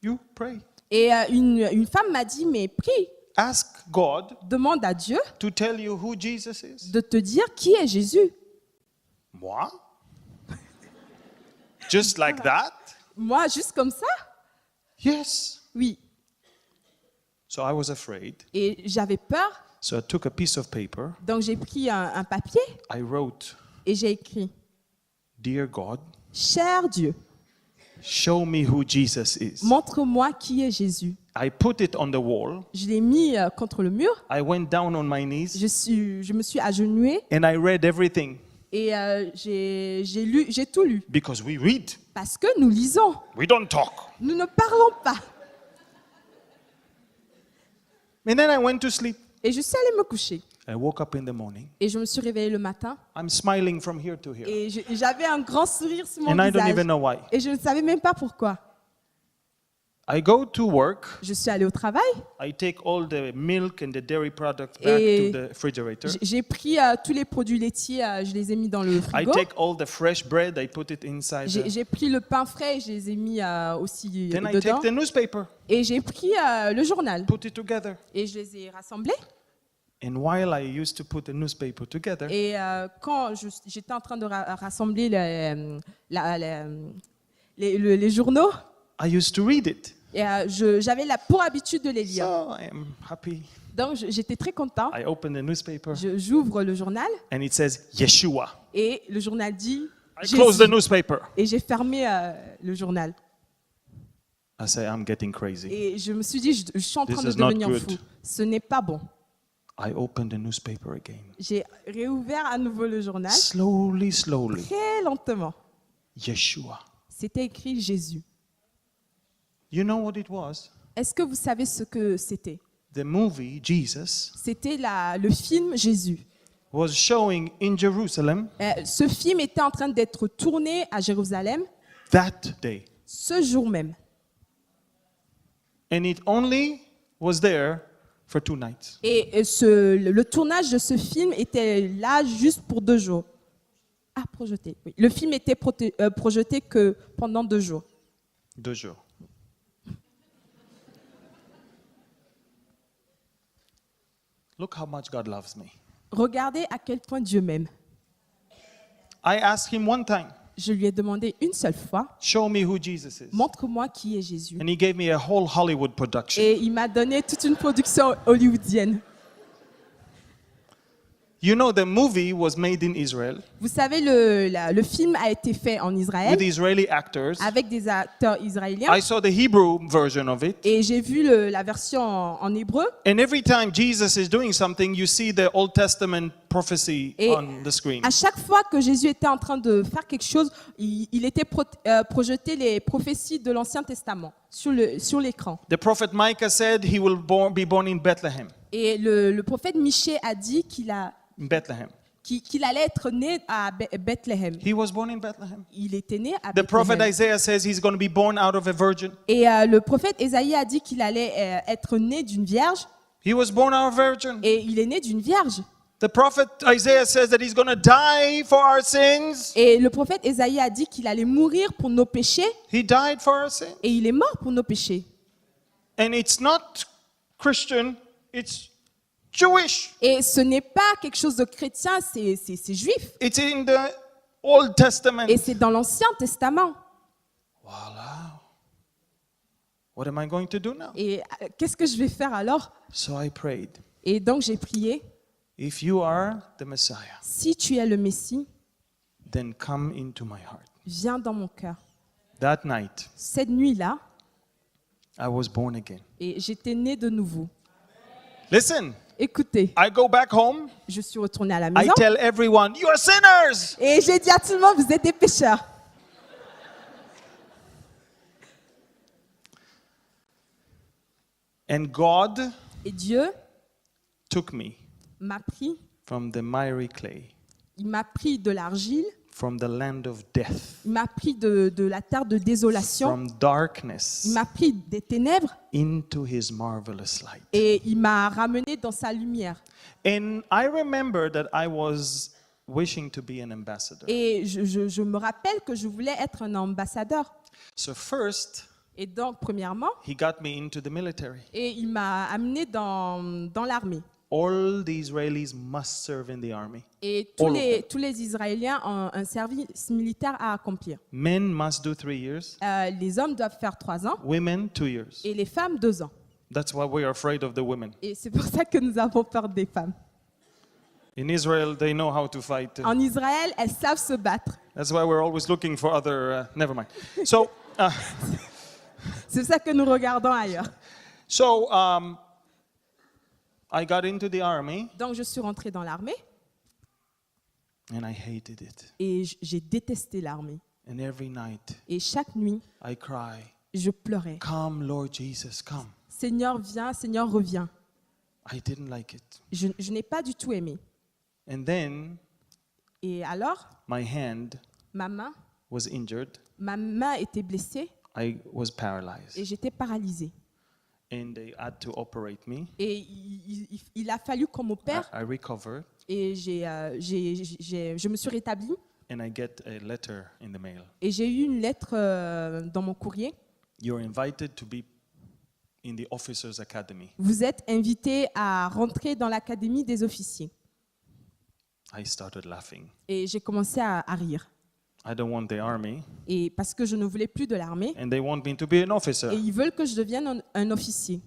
You pray. Et une femme m'a dit, mais prie, Ask God demande à Dieu to tell you who Jesus is. de te dire qui est Jésus. Moi? Just like that? Moi, juste comme ça? Yes. Oui. So I was afraid. Et j'avais peur, So I took a piece of paper. donc j'ai pris un papier I wrote, et j'ai écrit, Dear God, cher Dieu, show me who Jesus is. montre-moi qui est Jésus. I put it on the wall. Je l'ai mis contre le mur, I went down on my knees je me suis agenouillée and I read everything et j'ai tout lu. because we read. Parce que nous lisons, We don't talk. nous ne parlons pas. And then I went to sleep. Et je suis allée me coucher. I woke up in the morning. Et je me suis réveillée le matin I'm smiling from here to here. et j'avais un grand sourire sur mon And I don't visage. even know why. Et je ne savais même pas pourquoi. I go to work. Je suis allée au travail, I take all the milk and the dairy products back Et to the refrigerator. j'ai pris tous les produits laitiers, je les ai mis dans le I frigo. take all the fresh bread, I put it inside. J'ai pris le pain frais et je les ai mis aussi Then I dedans. take the newspaper, Et j'ai pris le journal put it together. et je les ai rassemblés. And while I used to put the newspaper together, Et quand j'étais en train de rassembler les journaux, I used to read it. et j'avais pour habitude de les lire. So I am happy. Donc j'étais très content. I open the newspaper J'ouvre le journal and it says Yeshua. et le journal dit I close the Jésus. newspaper. Et j'ai fermé le journal. I say, I'm getting crazy. Et je me suis dit, je suis en train This de is not devenir good. fou. Ce n'est pas bon. I open the newspaper again. J'ai réouvert à nouveau le journal, Slowly, slowly. très lentement. Yeshua. C'était écrit Jésus. You know what it was? Est-ce que vous savez ce que c'était? The movie Jesus C'était le film Jésus. was showing in Jerusalem Ce film était en train d'être tourné à Jérusalem that day. ce jour même. And it only was there for 2 nights. Et le tournage de ce film était là juste pour 2 jours. Ah, projeté. Oui. Le film était projeté que pendant 2 jours. 2 jours. Look how much God loves me. Regardez à quel point Dieu m'aime. I asked him one time, Je lui ai demandé une seule fois, show me who Jesus is. montre-moi qui est Jésus. And he gave me a whole Hollywood production. Et il m'a donné toute une production hollywoodienne. You know, the movie was made in Israel Vous savez, le film a été fait en Israël with Israeli actors. avec des acteurs israéliens. I saw the Hebrew version of it. Et j'ai vu la version en hébreu. And every time Jesus is doing something, you see the Old Testament prophecy Et on the screen. à chaque fois que Jésus était en train de faire quelque chose, il était projeté les prophéties de l'Ancien Testament sur l'écran. The prophet Micah said he will be born in Bethlehem. Et le prophète Michée a dit qu'il allait être né à Bethléem. He was born in Bethlehem. Il était né à The prophet Bethléem. Isaiah says he's going to be born out of a virgin. Et le prophète Ésaïe a dit qu'il allait être né d'une vierge. He was born out of a virgin. Et il est né d'une vierge. The prophet Isaiah says that he's going to die for our sins. Et le prophète Ésaïe a dit qu'il allait mourir pour nos péchés. He died for our sins. Et il est mort pour nos péchés. And it's not Christian, it's Jewish. Et ce n'est pas quelque chose de chrétien, c'est juif. It's in the Old Testament. Et c'est dans l'Ancien Testament. Voila. What am I going to do now? Et qu'est-ce que je vais faire alors? So I prayed. Et donc j'ai prié, If you are the Messiah, si tu es le Messie, then come into my heart. viens dans mon cœur. That night, Cette nuit-là, I was born again. et j'étais né de nouveau. Listen, Écoutez, I go back home. je suis retournée à la I maison tell everyone, you're sinners. et j'ai dit à tout le monde, vous êtes des pécheurs. And God Et Dieu took me m'a pris, from the miry clay, il m'a pris de l'argile, from the land of death, il m'a pris de la terre de désolation, from darkness il m'a pris des ténèbres into his marvelous light. et il m'a ramené dans sa lumière. And I remember that I was wishing to be an ambassador. Et je me rappelle que je voulais être un ambassadeur. So first, Et donc, premièrement, he got me into the military. et il m'a amené dans l'armée. All the Israelis must serve in the army. Et All of them. tous les Israéliens ont un service militaire à accomplir. Men must do 3 years, Les hommes doivent faire 3 ans women 2 years. et les femmes 2 ans. That's why we are afraid of the women. Et c'est pour ça que nous avons peur des femmes. In Israel, they know how to fight. En Israël, elles savent se battre. That's why we're always looking for other. Never mind. So, C'est pour ça que nous regardons ailleurs. so I got into the army Donc, je suis rentrée dans l'armée and I hated it. et j'ai détesté l'armée. And every night Et chaque nuit, I cry, je pleurais. "Come, Lord Jesus, come." Seigneur, viens, Seigneur, reviens. I didn't like it. Je n'ai pas du tout aimé. And then Et alors, my hand ma was injured. main était blessée I was et paralyzed. j'étais paralysée. And they had to operate me. Et il a fallu qu'on m'opère I recovered et je me suis rétablie and I get a letter in the mail. et j'ai eu une lettre dans mon courrier. You're invited to be in the Officers Academy. Vous êtes invité à rentrer dans l'académie des officiers. I started laughing. Et j'ai commencé à rire. I don't want the army, Et parce que je ne voulais plus de l'armée and they want me to be an officer. et ils veulent que je devienne un officier.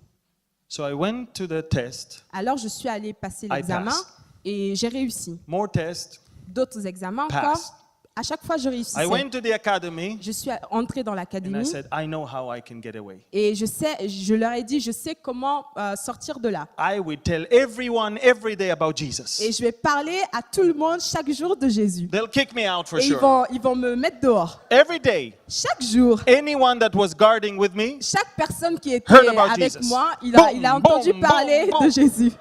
So I went to the test. Alors je suis allée passer l'examen passed. et j'ai réussi. More tests. D'autres examens encore. Passed. À chaque fois, je réussissais. I went to the academy, Je suis entrée dans and I l'académie said, I know how I can get away. et je leur ai dit, je sais comment sortir de là. I will tell everyone every day about Jesus. Et je vais parler à tout le monde chaque jour de Jésus. They'll kick me out for Et sure. ils vont me mettre dehors. Every day, Chaque jour, anyone that was guarding with me, chaque personne qui était Heard about avec Jesus. moi, il Boom, a entendu boom, parler boom, boom. de Jésus.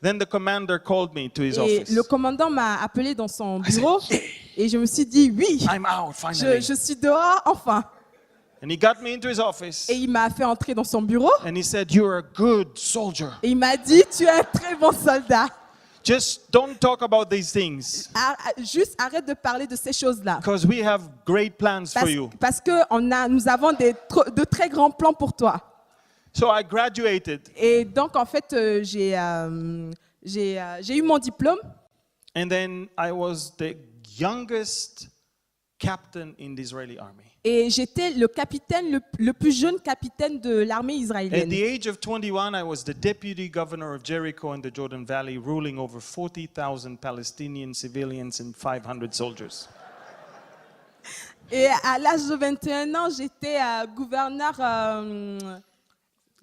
then the commander called me to his Et office. le commandant m'a appelé dans son said, bureau et je me suis dit, oui, I'm out finally. je suis dehors enfin. And he got me into his office, Et il m'a fait entrer dans son bureau and he said, "You're a good soldier. et il m'a dit, tu es un très bon soldat. Just don't talk about these things, Juste arrête de parler de ces choses-là. because we have great plans for you." Parce que nous avons de très grands plans pour toi. So I graduated, Et donc, en fait, j'ai eu mon diplôme and then I was the youngest captain in the Israeli army. et j'étais le capitaine, le plus jeune capitaine de l'armée At israélienne. the age of 21, I was the deputy governor of Jericho and the Jordan Valley, ruling over 40,000 Palestinian civilians and 500 soldiers. Et à l'âge de 21 ans, j'étais gouverneur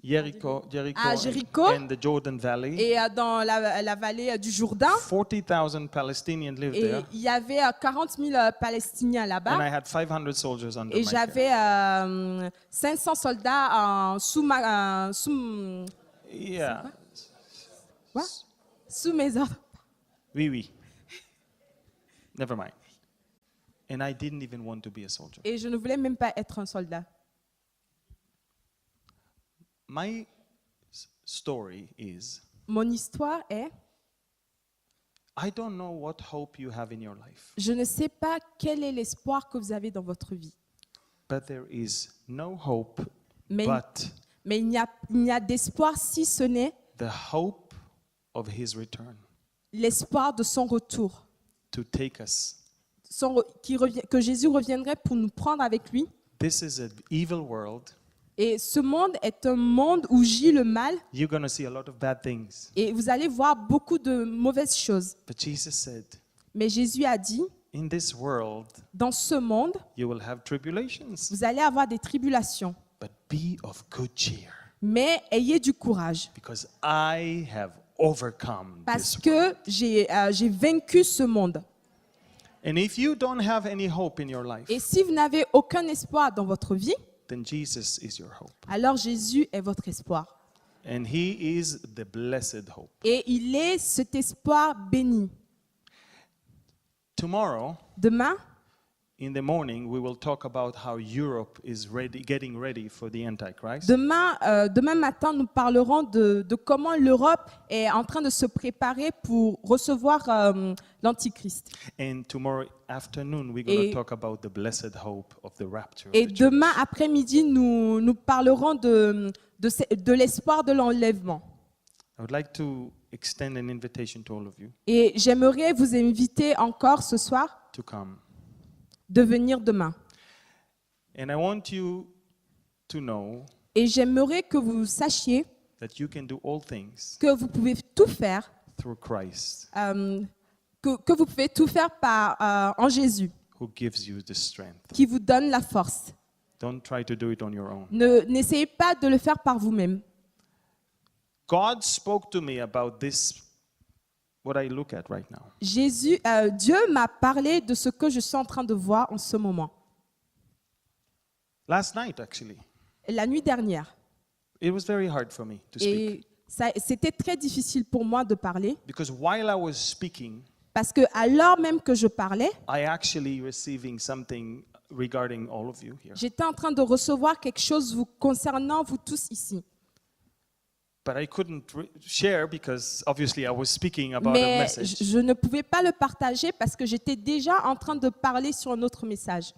Jericho, à Jéricho and the Jordan Valley. et dans la vallée du Jourdain. 40,000 Palestinians lived Et there, il y avait 40 000 Palestiniens and I là-bas. had 500 soldiers under Et my care. j'avais 500 soldats sous Yeah. mes ordres. Oui, oui. Never mind. And I didn't even want to be a soldier. Et je ne voulais même pas être un soldat. My story is, Mon histoire est, I don't know what hope you have in your life, je ne sais pas quel est l'espoir que vous avez dans votre vie. but there is no hope Mais, but mais il n'y a d'espoir si ce n'est the hope of his return l'espoir de son retour. to take us Que Jésus reviendrait pour nous prendre avec lui This is an evil world. Et ce monde est un monde où gît le mal You're going to see a lot of bad things. et vous allez voir beaucoup de mauvaises choses. But Jesus said, Mais Jésus a dit, in this world, dans ce monde, you will have tribulations, vous allez avoir des tribulations. but be of good cheer, Mais ayez du courage because I have overcome parce this world. que j'ai vaincu ce monde. And if you don't have any hope in your life, Et si vous n'avez aucun espoir dans votre vie, then Jesus is your hope. alors Jésus est votre espoir. And he is the blessed hope. Et il est cet espoir béni. Tomorrow, Demain, in the morning, we will talk about how Europe is getting ready for the Antichrist. demain matin, nous parlerons de comment l'Europe est en train de se préparer pour recevoir l'Antichrist. And tomorrow afternoon, we're going Et- to talk about the blessed hope of the rapture. of Et the church. demain après-midi, nous parlerons de l'espoir de l'enlèvement. I would like to extend an invitation to all of you Et j'aimerais vous inviter encore ce soir to come. de venir demain. And I want you to know Et j'aimerais que vous sachiez that you can do all things que vous pouvez tout faire, through Christ que vous pouvez tout faire en Jésus, who gives you the strength. qui vous donne la force. Don't try to do it on your own. N'essayez pas de le faire par vous-même. God spoke to me about this, what I look at right now. Dieu m'a parlé de ce que je suis en train de voir en ce moment. Last night, actually, La nuit dernière. it was very hard for me to speak. Et c'était très difficile pour moi de parler Because while I was speaking, parce que à l'heure même que je parlais, I actually receiving something regarding all of you here. j'étais en train de recevoir quelque chose vous concernant vous tous ici. But I couldn't share because obviously I was speaking about a Mais message. je ne pouvais pas le partager parce que j'étais déjà en train de parler sur un autre message.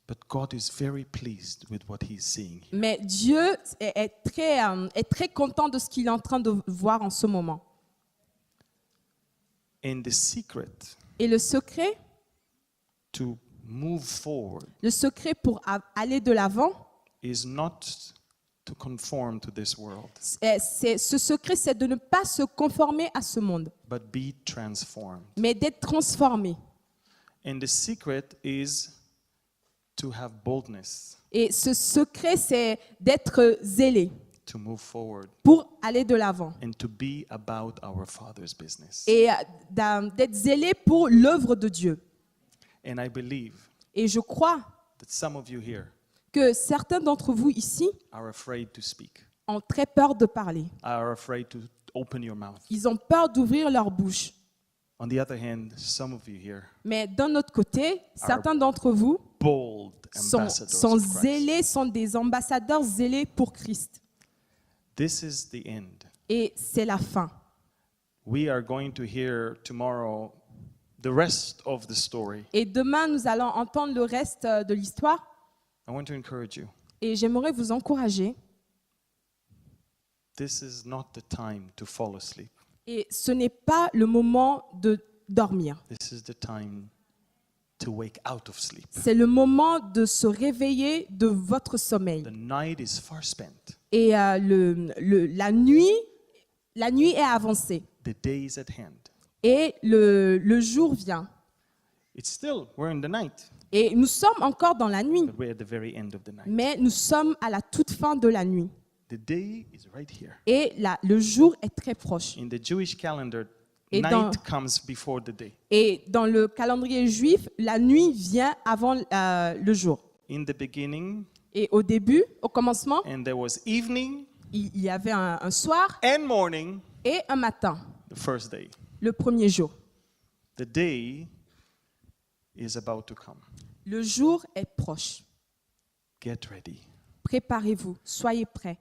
But God is very pleased with what he's seeing. Mais Dieu est très content de ce qu'il est en train de voir en ce moment. And the secret Et le secret to move forward pour aller de l'avant, is not to conform to this world, ce secret, c'est de ne pas se conformer à ce monde, but be transformed. mais d'être transformé. And the secret is to have boldnesse Et ce secret, c'est d'être zélé to move forward pour aller de l'avant. and to be about our Father's business. Et d'être zélé pour l'œuvre de Dieu. And I believe Et je crois that some of you here que certains d'entre vous ici are afraid to speak, ont très peur de parler. are afraid to open your mouth. Ils ont peur d'ouvrir leur bouche. On the other hand, some of you here Mais d'un autre côté, certains d'entre vous bold ambassadors sont of Christ. zélés, sont des ambassadeurs zélés pour Christ. This is the end. Et c'est la fin. We are going to hear tomorrow the rest of the story. Et demain, nous allons entendre le reste de l'histoire. I want to encourage you. Et j'aimerais vous encourager. This is not the time to fall asleep. Et ce n'est pas le moment de dormir. This is the time to wake out of sleep. C'est le moment de se réveiller de votre sommeil. The night is far spent. Et la nuit est avancée. The day is at hand. Et le jour vient. It's still, we're in the night, Et nous sommes encore dans la nuit. but we're at the very end of the night. Mais nous sommes à la toute fin de la nuit. The day is right here. Et le jour est très proche. In the Jewish calendar, Et night dans- comes before the day. Et dans le calendrier juif, la nuit vient avant le jour. In the beginning, Et au début, au commencement, and there was evening il y avait un soir and morning, et un matin, the first day. le premier jour. The day is about to come. Le jour est proche. Get ready. Préparez-vous, soyez prêts.